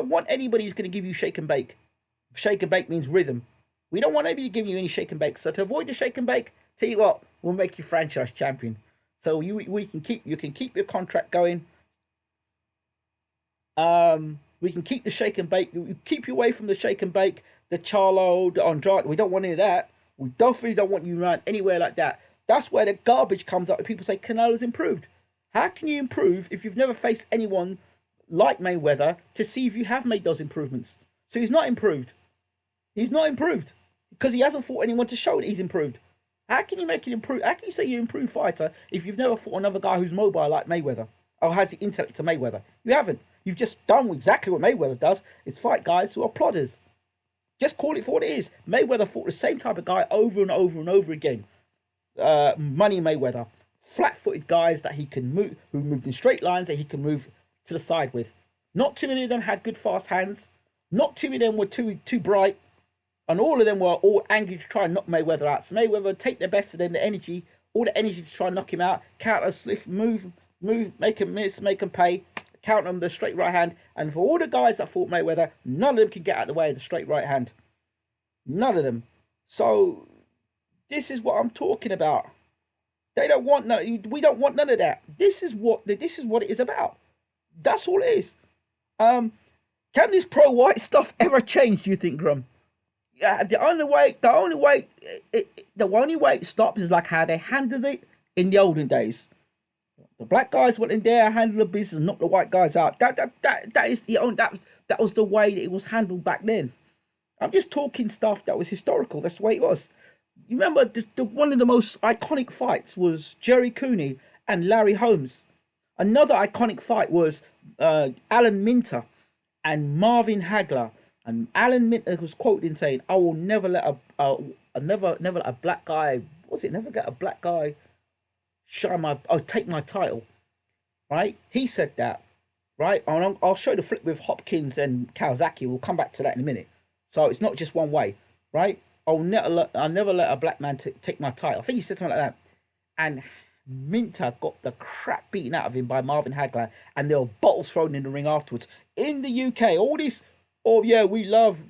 want anybody who's going to give you shake and bake. Shake and bake means rhythm. We don't want anybody giving you any shake and bake. So to avoid the shake and bake, tell you what, we'll make you franchise champion. So you can keep your contract going. We can keep the shake and bake. We keep you away from the shake and bake, the Charlo, the Andrade. We don't want any of that. We definitely don't want you around anywhere like that. That's where the garbage comes up. People say Canelo's improved. How can you improve if you've never faced anyone like Mayweather to see if you have made those improvements? So he's not improved. He's not improved because he hasn't fought anyone to show that he's improved. How can you make it improve? How can you say you're an improved fighter if you've never fought another guy who's mobile like Mayweather or has the intellect to Mayweather? You haven't. You've just done exactly what Mayweather does, is fight guys who are plodders. Just call it for what it is. Mayweather fought the same type of guy over and over and over again. Money Mayweather. Flat-footed guys that he can move, who moved in straight lines that he can move to the side with. Not too many of them had good fast hands. Not too many of them were too bright. And all of them were all angry to try and knock Mayweather out. So Mayweather would take the best of them, the energy, all the energy to try and knock him out. Counter, sliff, move, make him miss, make him pay. Count them the straight right hand, and for all the guys that fought Mayweather, none of them can get out of the way of the straight right hand. None of them. So this is what I'm talking about. They don't want we don't want none of that. This is what it is about. That's all it is. Can this pro-white stuff ever change? Do you think, Grum? Yeah, the only way it stops is like how they handled it in the olden days. The black guys went in there, handled the business, knocked the white guys out. That was the way that it was handled back then. I'm just talking stuff that was historical. That's the way it was. You remember one of the most iconic fights was Jerry Cooney and Larry Holmes. Another iconic fight was Alan Minter and Marvin Hagler. And Alan Minter was quoted in saying, "I will never let never let a black guy. Never get a black guy." Take my title, right? He said that, right? I'll show the flip with Hopkins and Kawasaki. We'll come back to that in a minute. So it's not just one way, right? I'll never let a black man take my title. I think he said something like that. And Minter got the crap beaten out of him by Marvin Hagler, and there were bottles thrown in the ring afterwards. In the UK, all this, we love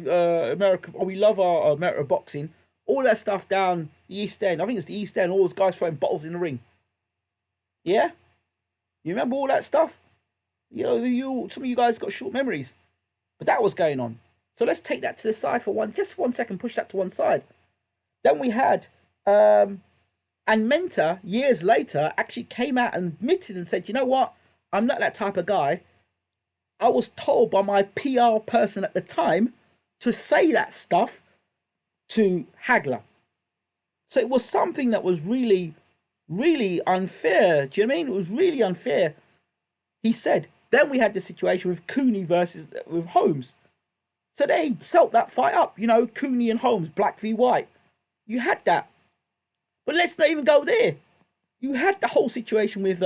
America, or we love our American boxing. All that stuff down the East End. I think it's the East End. All those guys throwing bottles in the ring. Yeah? You remember all that stuff? Some of you guys got short memories. But that was going on. So let's take that to the side for just 1 second. Push that to one side. Then we had... and Mentor, years later, actually came out and admitted and said, you know what? I'm not that type of guy. I was told by my PR person at the time to say that stuff to Hagler. So it was something that was really, really unfair. Do you know what I mean? It was really unfair. He said. Then we had the situation with Cooney with Holmes. So they set that fight up. Cooney and Holmes, black v white. You had that. But let's not even go there. You had the whole situation with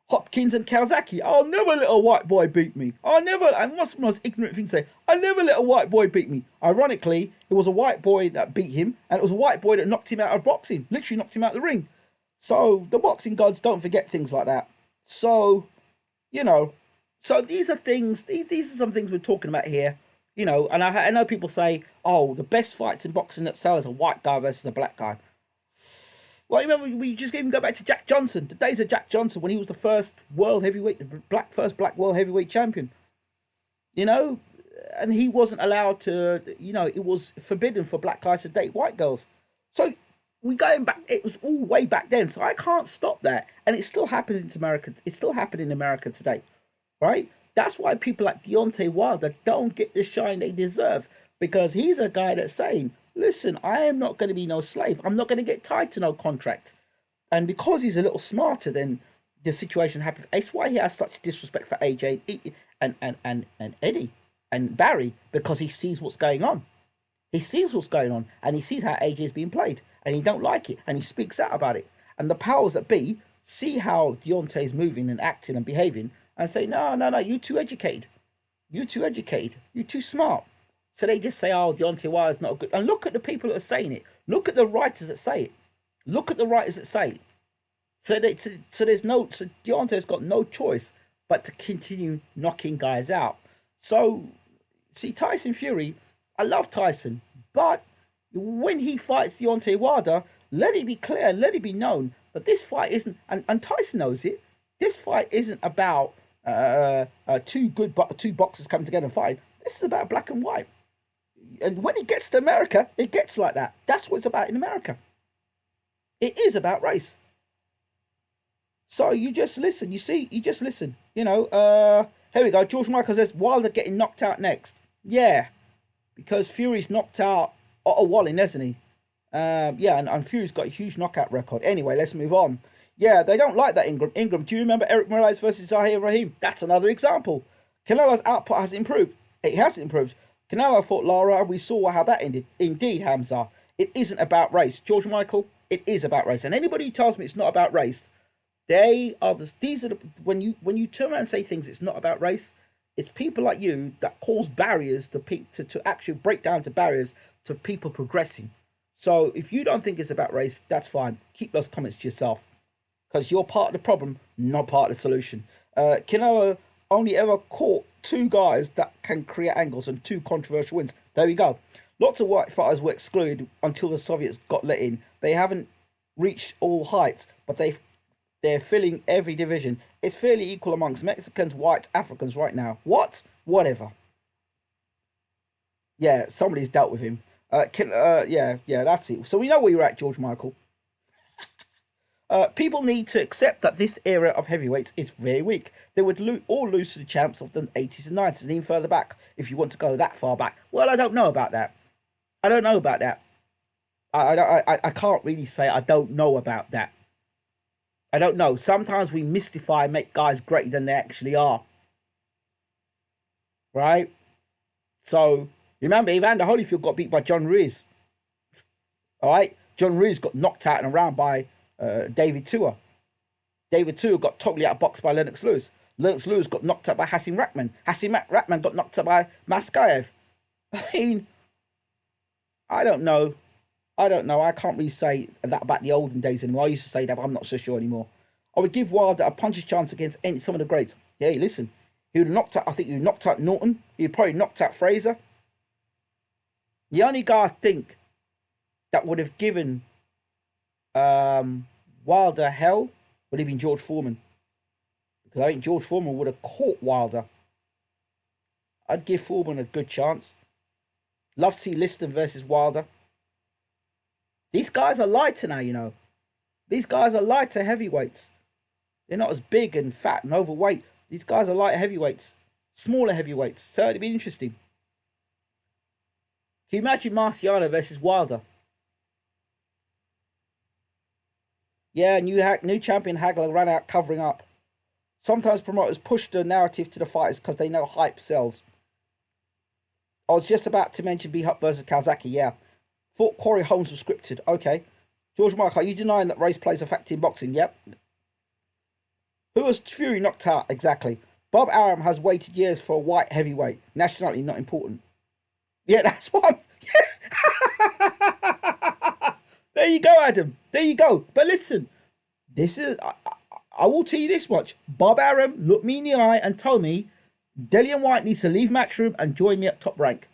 Hopkins and Kawasaki. I'll never let a white boy beat me. What's the most ignorant thing to say? I never let a white boy beat me. Ironically, it was a white boy that beat him, and it was a white boy that knocked him out of boxing. Literally knocked him out of the ring. So the boxing gods don't forget things like that. So, so these are things, these are some things we're talking about here. And I know people say, the best fights in boxing that sell is a white guy versus a black guy. Well, remember, we just even go back to Jack Johnson, the days of Jack Johnson when he was the first world heavyweight, first black world heavyweight champion. and he wasn't allowed to. It was forbidden for black guys to date white girls. So we going back. It was all way back then. So I can't stop that, and it still happens in America. It's still happening in America today, right? That's why people like Deontay Wilder don't get the shine they deserve, because he's a guy that's saying, "Listen, I am not going to be no slave. I'm not going to get tied to no contract." And because he's a little smarter than the situation happened, that's why he has such disrespect for AJ and Eddie and Barry, because he sees what's going on. He sees what's going on, and he sees how AJ is being played, and he don't like it, and he speaks out about it. And the powers that be see how Deontay is moving and acting and behaving, and say, no, you too educated. You too educated. You too smart. So they just say, oh, Deontay Wilder's not good. And look at the people that are saying it. Look at the writers that say it. Look at the writers that say it. So Deontay's got no choice but to continue knocking guys out. So, see, Tyson Fury, I love Tyson, but when he fights Deontay Wilder, let it be clear, let it be known that this fight isn't, and Tyson knows it, this fight isn't about two boxers coming together and fighting. This is about black and white. And when it gets to America, it gets like that. That's what it's about in America. It is about race. So you just listen. You see, you just listen. Here we go. George Michael says Wilder getting knocked out next. Yeah, because Fury's knocked out Otto Wallin, hasn't he? And Fury's got a huge knockout record. Anyway, let's move on. Yeah, they don't like that, Ingram. Ingram, do you remember Eric Morales versus Zahir Rahim? That's another example. Canelo's output has improved. It has improved. Canelo fought Lara. We saw how that ended. Indeed, Hamza. It isn't about race. George Michael, it is about race. And anybody who tells me it's not about race, when you turn around and say things, it's not about race, it's people like you that cause barriers to actually break down to barriers to people progressing. So if you don't think it's about race, that's fine. Keep those comments to yourself, because you're part of the problem, not part of the solution. Canelo only ever caught 2 guys that can create angles and 2 controversial wins. There we go. Lots of white fighters were excluded until the Soviets got let in. They haven't reached all heights, but they're filling every division. It's fairly equal amongst Mexicans, whites, Africans right now. What? Whatever. Yeah, somebody's dealt with him. Yeah, that's it. So we know where you're at, George Michael. People need to accept that this era of heavyweights is very weak. They would all lose to the champs of the 80s and 90s and even further back, if you want to go that far back. Well, I don't know about that. I can't really say I don't know about that. I don't know. Sometimes we mystify and make guys greater than they actually are. Right? So, remember, Evander Holyfield got beat by John Ruiz. Alright? John Ruiz got knocked out in a round by David Tua. David Tua got totally outboxed by Lennox Lewis. Lennox Lewis got knocked out by Hasim Rahman. Hasim Rahman got knocked out by Maskayev. I mean, I don't know. I can't really say that about the olden days anymore. I used to say that, but I'm not so sure anymore. I would give Wilder a puncher's chance against some of the greats. Yeah, listen. He would have knocked out, I think he would have knocked out Norton. He'd probably knocked out Fraser. The only guy I think that would have given Wilder hell would have been George Foreman. Because I think George Foreman would have caught Wilder. I'd give Foreman a good chance. Love to see Liston versus Wilder. These guys are lighter now, These guys are lighter heavyweights. They're not as big and fat and overweight. These guys are lighter heavyweights. Smaller heavyweights. So it'd be interesting. Can you imagine Marciano versus Wilder? Yeah, new champion Hagler ran out covering up. Sometimes promoters push the narrative to the fighters because they know hype sells. I was just about to mention B-Hop versus Kawasaki, yeah. Thought Corey Holmes was scripted. Okay. George Michael, are you denying that race plays a factor in boxing? Yep. Who was Fury knocked out? Exactly. Bob Arum has waited years for a white heavyweight. Nationality not important. Yeah, that's one. Yeah. There you go, Adam. There you go. But listen, I will tell you this much. Bob Arum looked me in the eye and told me Dillian White needs to leave Matchroom and join me at Top Rank.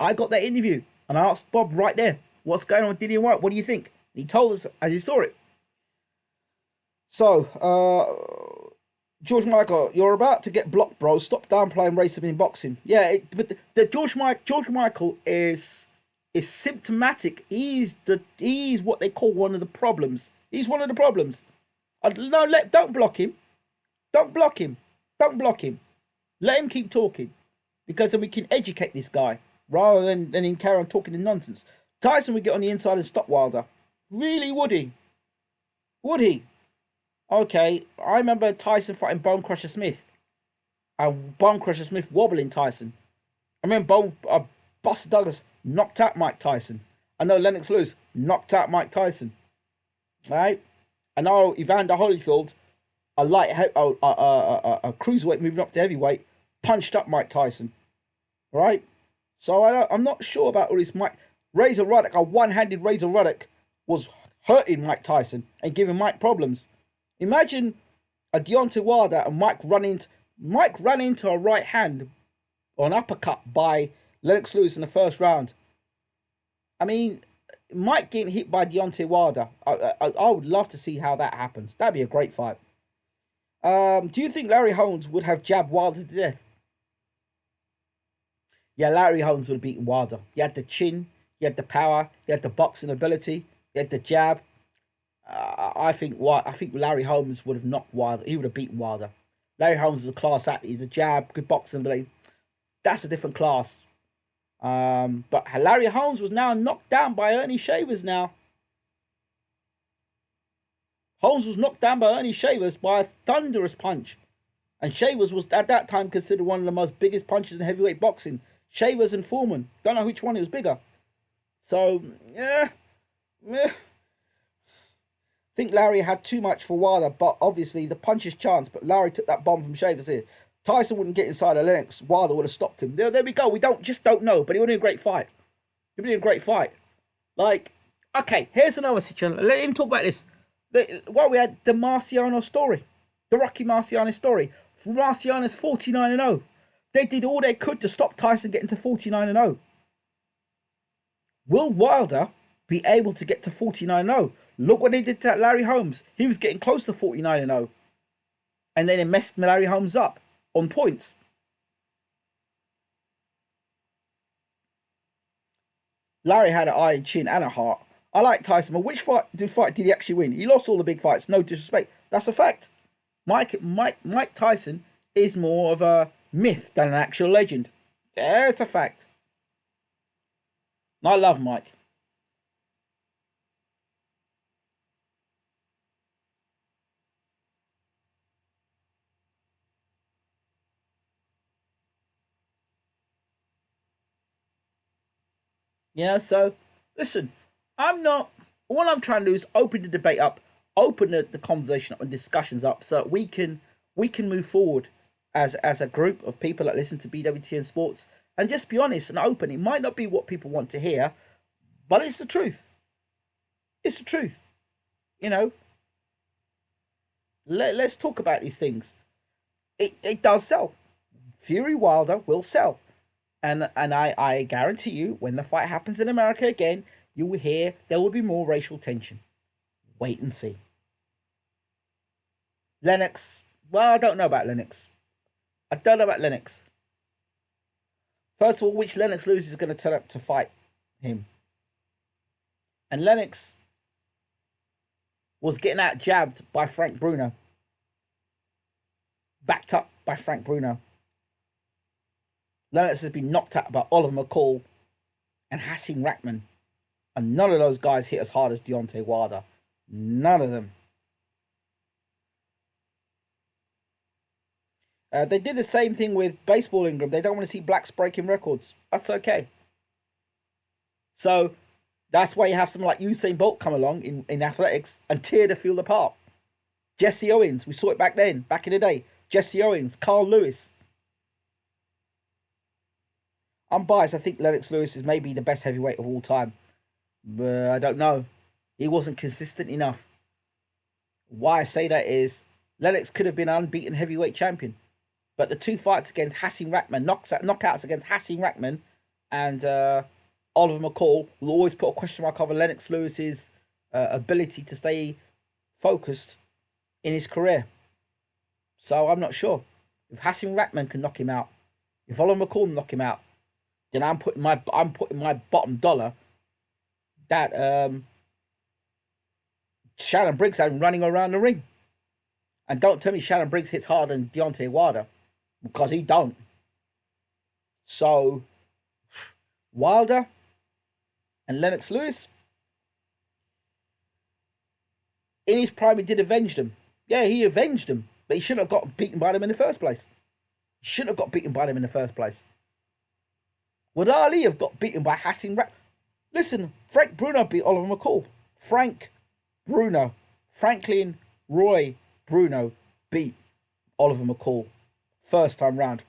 I got that interview. And I asked Bob right there, what's going on with Dillian White? What do you think? And he told us as he saw it. So, George Michael, you're about to get blocked, bro. Stop downplaying racism in boxing. Yeah, but the George Michael is symptomatic. He's what they call one of the problems. He's one of the problems. No, don't block him. Don't block him. Don't block him. Let him keep talking, because then we can educate this guy rather than him carry on talking in nonsense. Tyson would get on the inside and stop Wilder. Really, would he? Would he? Okay, I remember Tyson fighting Bone Crusher Smith, and Bone Crusher Smith wobbling Tyson. I remember Buster Douglas knocked out Mike Tyson. I know Lennox Lewis knocked out Mike Tyson. Right? I know Evander Holyfield, a cruiserweight moving up to heavyweight, punched up Mike Tyson. Right? So I'm not sure about all this. Razor Ruddock, a one-handed Razor Ruddock, was hurting Mike Tyson and giving Mike problems. Imagine a Deontay Wilder and Mike ran into a right hand or an uppercut by Lennox Lewis in the first round. I mean, Mike getting hit by Deontay Wilder. I would love to see how that happens. That'd be a great fight. Do you think Larry Holmes would have jabbed Wilder to death? Yeah, Larry Holmes would have beaten Wilder. He had the chin, he had the power, he had the boxing ability, he had the jab. I think Larry Holmes would have knocked Wilder. He would have beaten Wilder. Larry Holmes is a class athlete. The jab, good boxing ability. That's a different class. But Larry Holmes was now knocked down by Ernie Shavers now. Holmes was knocked down by Ernie Shavers by a thunderous punch. And Shavers was at that time considered one of the most biggest punches in heavyweight boxing. Shavers and Foreman. Don't know which one was bigger. So, yeah. I think Larry had too much for Wilder, but obviously the punch is chance. But Larry took that bomb from Shavers here. Tyson wouldn't get inside of Lennox. Wilder would have stopped him. There we go. We don't know, but it would have been a great fight. It would have been a great fight. Like, okay, here's another situation. Let him talk about this. We had the Marciano story, the Rocky Marciano story. Marciano's 49-0. They did all they could to stop Tyson getting to 49-0. Will Wilder be able to get to 49-0? Look what they did to Larry Holmes. He was getting close to 49-0. And then it messed Larry Holmes up on points. Larry had an iron chin and a heart. I like Tyson, but which fight did he actually win? He lost all the big fights, no disrespect. That's a fact. Mike Tyson is more of a myth than an actual legend. It's a fact. I love Mike. So listen, all I'm trying to do is open the debate up, open the conversation up and discussions up so that we can move forward as a group of people that listen to BWTN Sports and just be honest and open. It might not be what people want to hear, but it's the truth. It's the truth. Let's talk about these things. It does sell. Fury Wilder will sell. And I guarantee you, when the fight happens in America again, you will hear there will be more racial tension. Wait and see. Lennox. Well, I don't know about Lennox. First of all, which Lennox Lewis is going to turn up to fight him? And Lennox was getting out jabbed by Frank Bruno. Backed up by Frank Bruno. Lennox has been knocked out by Oliver McCall and Hasim Rahman. And none of those guys hit as hard as Deontay Wilder. None of them. They did the same thing with Baseball Ingram. They don't want to see blacks breaking records. That's okay. So that's why you have someone like Usain Bolt come along in athletics and tear the field apart. Jesse Owens, we saw it back then, back in the day. Jesse Owens, Carl Lewis. I'm biased. I think Lennox Lewis is maybe the best heavyweight of all time. But I don't know. He wasn't consistent enough. Why I say that is Lennox could have been an unbeaten heavyweight champion. But the two fights against Hasim Rahman, knockouts against Hasim Rahman and Oliver McCall, will always put a question mark over Lennox Lewis's ability to stay focused in his career. So I'm not sure. If Hasim Rahman can knock him out, if Oliver McCall can knock him out, then I'm putting my bottom dollar that Shannon Briggs has been running around the ring. And don't tell me Shannon Briggs hits harder than Deontay Wilder, because he don't. So Wilder and Lennox Lewis, in his prime, he did avenge them. Yeah, he avenged them, but he shouldn't have got beaten by them in the first place. He shouldn't have got beaten by them in the first place. Would Ali have got beaten by Hasim Rahman? Listen, Frank Bruno beat Oliver McCall. Franklin Roy Bruno beat Oliver McCall first time round.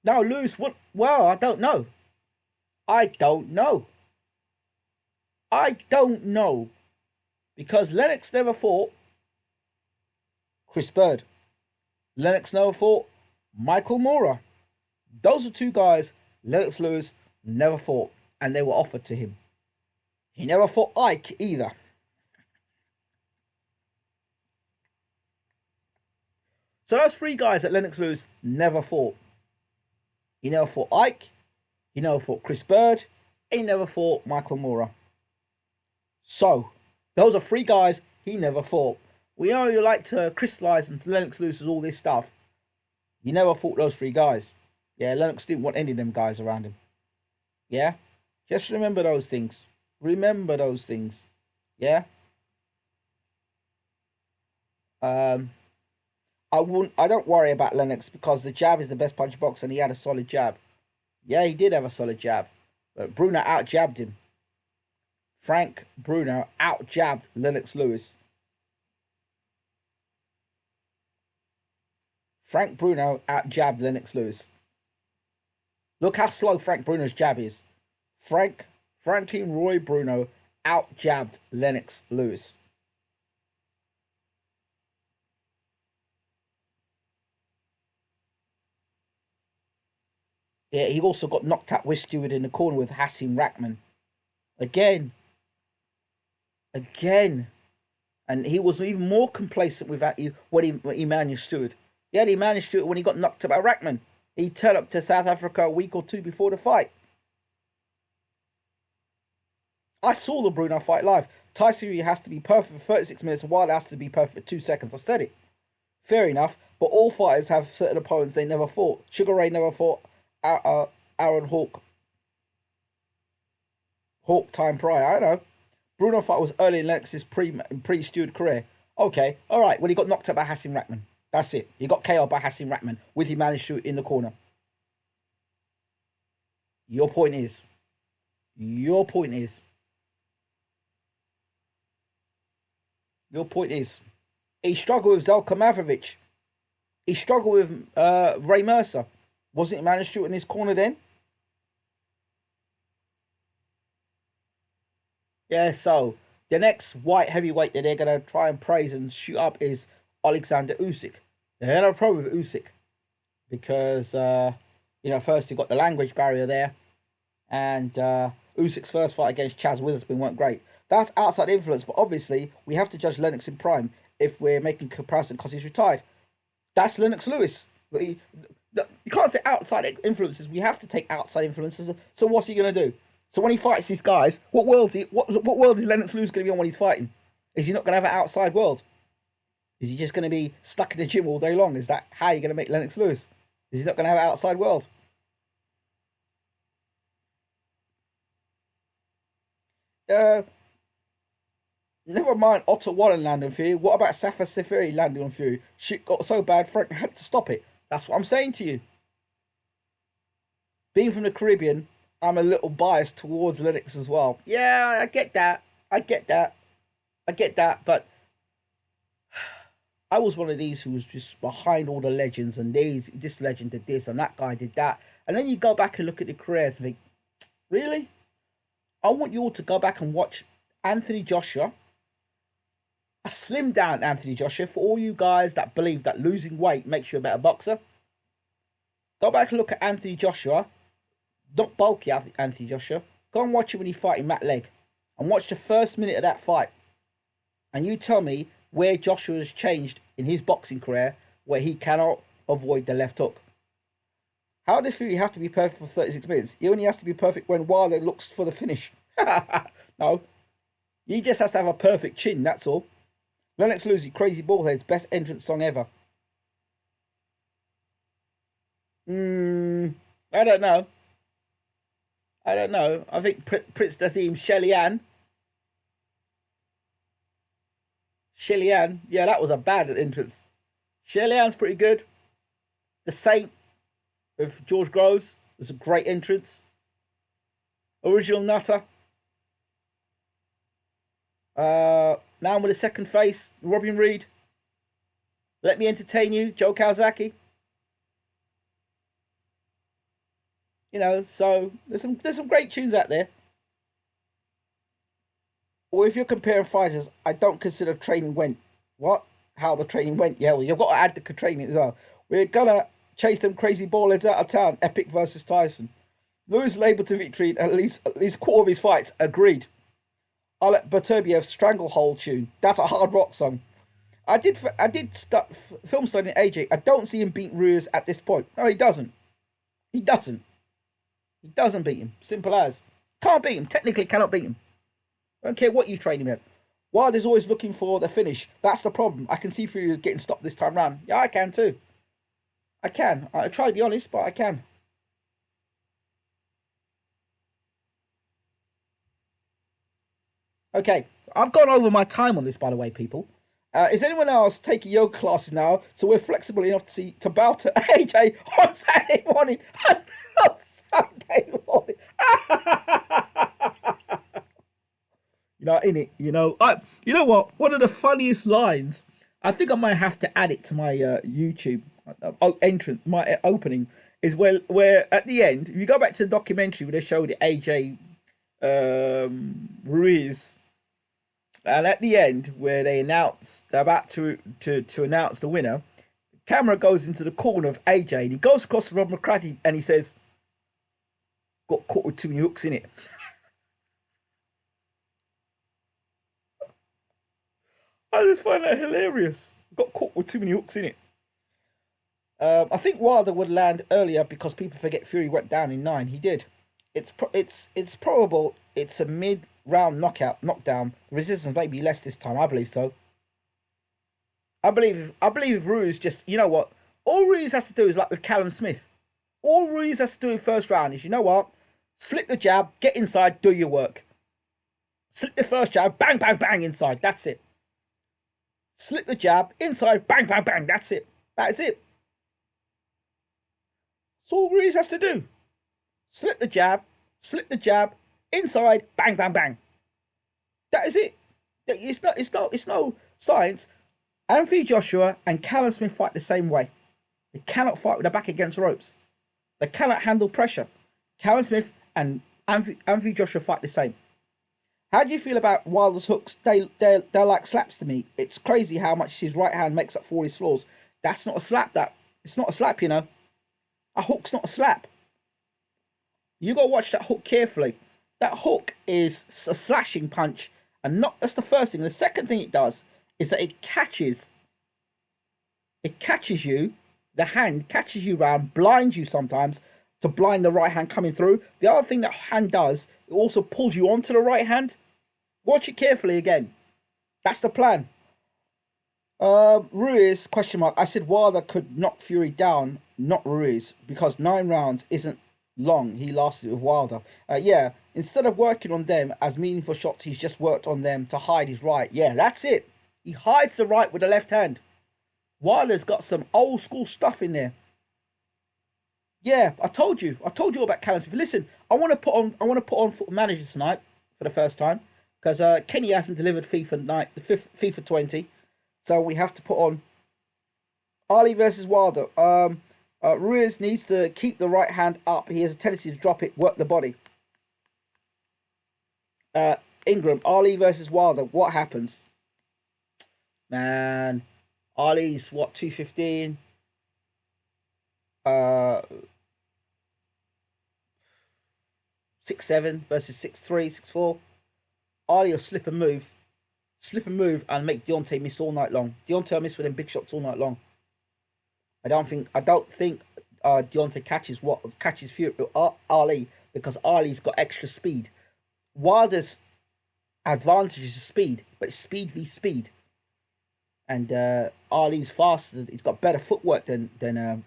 Now Lewis, what? Well, I don't know. I don't know. Because Lennox never fought Chris Bird. Lennox never fought Michael Moorer. Those are two guys Lennox Lewis never fought, and they were offered to him. He never fought Ike either. So those three guys that Lennox Lewis never fought. He never fought Ike, he never fought Chris Bird, he never fought Michael Moorer. So, those are three guys he never fought. We know you like to crystallise into Lennox Lewis all this stuff. He never fought those three guys. Yeah, Lennox didn't want any of them guys around him. Yeah? Just remember those things. Remember those things. Yeah? I don't worry about Lennox because the jab is the best punch box and he had a solid jab. Yeah, he did have a solid jab. But Bruno out-jabbed him. Frank Bruno out-jabbed Lennox Lewis. Frank Bruno out-jabbed Lennox Lewis. Look how slow Frank Bruno's jab is. Franklin Roy Bruno out-jabbed Lennox Lewis. Yeah, he also got knocked out with Stewart in the corner with Hasim Rahman. Again. And he was even more complacent with that when he managed Stewart. Yeah, he managed Stewart when he got knocked out by Rahman. He turned up to South Africa a week or two before the fight. I saw the Bruno fight live. Tyson Fury has to be perfect for 36 minutes, and Wilder has to be perfect for 2 seconds. I've said it. Fair enough, but all fighters have certain opponents they never fought. Sugar Ray never fought Aaron Hawk time prior. I know. Bruno fight was early in Lennox's pre-Stewart career. Okay, alright, when he got knocked out by Hasim Rahman. That's it. He got KO'd by Hasim Rahman with him managed to in the corner. Your point is, he struggled with Zelko Mavrovic. He struggled with Ray Mercer. Wasn't he managed to in his corner then? Yeah, so the next white heavyweight that they're going to try and praise and shoot up is Alexander Usyk. They had a problem with Usyk because, first you got the language barrier there, and Usyk's first fight against Chaz Witherspoon weren't great. That's outside influence, but obviously we have to judge Lennox in prime if we're making comparison because he's retired. That's Lennox Lewis. You can't say outside influences. We have to take outside influences. So what's he going to do? So when he fights these guys, what world is Lennox Lewis going to be on when he's fighting? Is he not going to have an outside world? Is he just going to be stuck in the gym all day long? Is that how you're going to make Lennox Lewis? Is he not going to have an outside world? Never mind Otto Warren landing on Fury. What about Safa Seferi landing on Fury? Shit got so bad, Frank had to stop it. That's what I'm saying to you. Being from the Caribbean, I'm a little biased towards Lennox as well. Yeah, I get that. But I was one of these who was just behind all the legends and this legend did this and that guy did that. And then you go back and look at the careers and think, really? I want you all to go back and watch Anthony Joshua. A slimmed down Anthony Joshua for all you guys that believe that losing weight makes you a better boxer. Go back and look at Anthony Joshua. Not bulky Anthony Joshua. Go and watch it when he's fighting Matt Legg. And watch the first minute of that fight. And you tell me where Joshua has changed in his boxing career, where he cannot avoid the left hook. How does Fury have to be perfect for 36 minutes? He only has to be perfect when Wilder looks for the finish. No, he just has to have a perfect chin, that's all. Lennox Lewis, Crazy Ballhead's best entrance song ever. I don't know. I think Prince Nazim, Shelly Ann. Yeah, that was a bad entrance. Shelly Ann's pretty good. The Saint with George Groves was a great entrance. Original Nutter. Now with the second face, Robin Reed. Let Me Entertain You, Joe Kawasaki. You know, so there's some great tunes out there. Or if you're comparing fighters, I don't consider training went. What? How the training went? Yeah, well, you've got to add the training as well. We're gonna chase them crazy ballers out of town. Epic versus Tyson. Lewis labelled to victory in at least quarter of his fights. Agreed. I'll let Berterbiev's Stranglehold tune. That's a hard rock song. I did start film studying AJ. I don't see him beat Ruiz at this point. No, he doesn't. He doesn't. He doesn't beat him. Simple as. Can't beat him. Technically cannot beat him. I don't care what you train him at. Wilder's always looking for the finish. That's the problem. I can see Fury getting stopped this time round. Yeah, I can too. I can. I try to be honest, but I can. Okay, I've gone over my time on this, by the way, people. Is anyone else taking yoga classes now so we're flexible enough to bow to AJ on Saturday morning? On Sunday morning. You know, in it. You know, you know what? One of the funniest lines. I think I might have to add it to my YouTube entrance, my opening is where at the end, if you go back to the documentary where they showed AJ Ruiz, and at the end where they're about to announce the winner, the camera goes into the corner of AJ and he goes across to Rob McCracken and he says, "Got caught with too many hooks in it." I just find that hilarious. Got caught with too many hooks in it. I think Wilder would land earlier because people forget Fury went down in 9. He did. It's probable it's a mid-round knockdown. The resistance may be less this time. I believe so. I believe Ruiz just, you know what? All Ruiz has to do is like with Callum Smith. All Ruiz has to do in first round is, you know what? Slip the jab, get inside, do your work. Slip the first jab, bang, bang, bang inside. That's it. Slip the jab, inside, bang, bang, bang. That's it. That's it. That's all Ruiz has to do. Slip the jab, inside, bang, bang, bang. That is it. It's no science. Anthony Joshua and Callum Smith fight the same way. They cannot fight with their back against ropes. They cannot handle pressure. Callum Smith and Anthony Joshua fight the same. How do you feel about Wilder's hooks? They're like slaps to me. It's crazy how much his right hand makes up for all his flaws. That's not a slap. It's not a slap, you know. A hook's not a slap. You got to watch that hook carefully. That hook is a slashing punch, and that's the first thing. The second thing it does is that it catches you. The hand catches you round, blinds you sometimes to blind the right hand coming through. The other thing that hand does, it also pulls you onto the right hand. Watch it carefully again. That's the plan. Ruiz, question mark. I said Wilder could knock Fury down, not Ruiz, because 9 rounds isn't long. He lasted with Wilder. Yeah, instead of working on them as meaningful shots, he's just worked on them to hide his right. Yeah, that's it. He hides the right with the left hand. Wilder's got some old school stuff in there. Yeah, I told you all about Callum Smith. Listen, I want to put on Football Manager tonight for the first time because Kenny hasn't delivered FIFA 20, so we have to put on Ali versus Wilder. Ruiz needs to keep the right hand up. He has a tendency to drop it, work the body. Ingram, Ali versus Wilder. What happens? Man, Ali's what, 215? 6'7" versus 6'3", 6'4". Ali will slip and move. slip and move and make Deontay miss all night long. Deontay miss for them big shots all night long. I don't think Deontay catches Fury, Ali, because Ali's got extra speed. Wilder's advantage is speed, but it's speed v speed. And Ali's faster. He's got better footwork than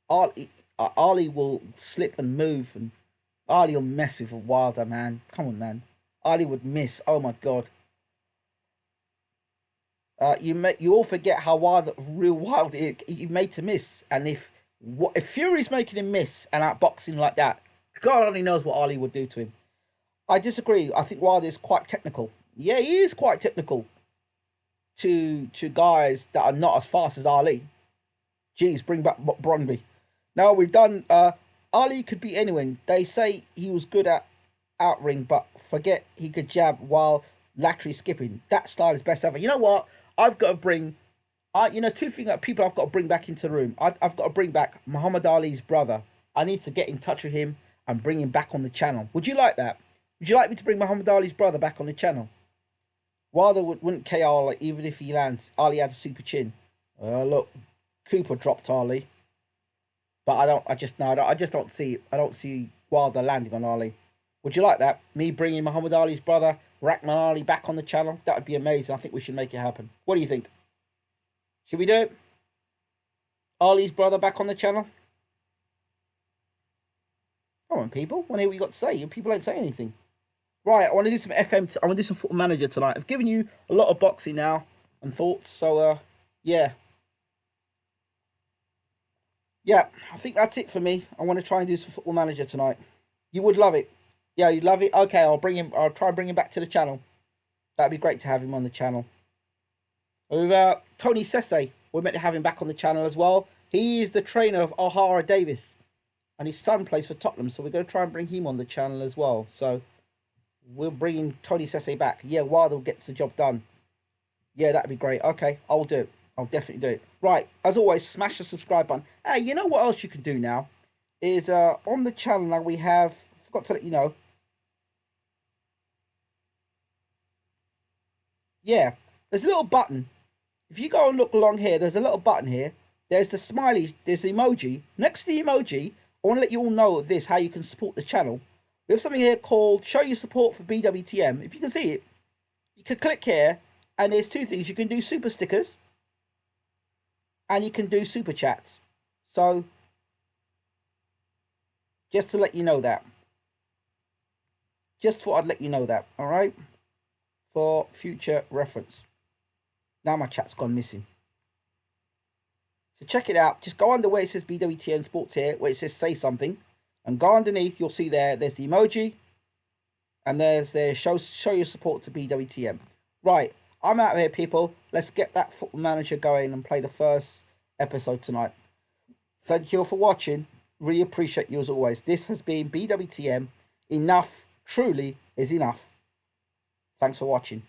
Ali. Ali will slip and move, and Ali will mess with Wilder, man. Come on, man. Ali would miss. Oh my god. You all forget how real wild he made to miss, and if Fury's making him miss and outboxing like that, God only knows what Ali would do to him. I disagree. I think Wilder is quite technical. Yeah, he is quite technical to guys that are not as fast as Ali. Jeez, bring back Brondby. Now we've done. Ali could beat anyone. They say he was good at outring, but forget he could jab while laterally skipping. That style is best ever. You know what? I've got to bring. Two things that people I've got to bring back into the room. I've got to bring back Muhammad Ali's brother. I need to get in touch with him and bring him back on the channel. Would you like that? Would you like me to bring Muhammad Ali's brother back on the channel? Wilder wouldn't KO like, even if he lands. Ali had a super chin. Look, Cooper dropped Ali, but I just don't see. I don't see Wilder landing on Ali. Would you like that? Me bringing Muhammad Ali's brother, Rahman Ali, back on the channel? That would be amazing. I think we should make it happen. What do you think? Should we do it? Ali's brother back on the channel? Come on, people. I want to hear what you got to say. People don't say anything. Right, I want to do some FM. I want to do some Football Manager tonight. I've given you a lot of boxing now and thoughts. So, yeah. Yeah, I think that's it for me. I want to try and do some Football Manager tonight. You would love it. Yeah, you'd love it. Okay, I'll try and bring him back to the channel. That'd be great to have him on the channel. With Tony Sese, we're meant to have him back on the channel as well. He is the trainer of O'Hara Davis, and his son plays for Tottenham, so we're going to try and bring him on the channel as well. So we're bringing Tony Sese back. Yeah, Wilder gets the job done. Yeah, that'd be great. Okay, I'll do it. I'll definitely do it. Right, as always, smash the subscribe button. Hey, you know what else you can do now? Is on the channel now we have, forgot to let you know. Yeah, there's a little button. If you go and look along here, there's a little button here. There's the smiley, there's the emoji. Next to the emoji, I want to let you all know this, how you can support the channel. We have something here called Show Your Support for BWTM. If you can see it, you can click here, and there's two things. You can do super stickers, and you can do super chats. So, just to let you know that. Just thought I'd let you know that, all right? For future reference. Now my chat's gone missing. So check it out. Just go under where it says BWTN Sports here, where it says say something, and go underneath. You'll see there's the emoji, and there's the show your support to BWTM. Right, I'm out of here, people. Let's get that Football Manager going and play the first episode tonight. Thank you all for watching. Really appreciate you as always. This has been BWTM. Enough, truly, is enough. Thanks for watching.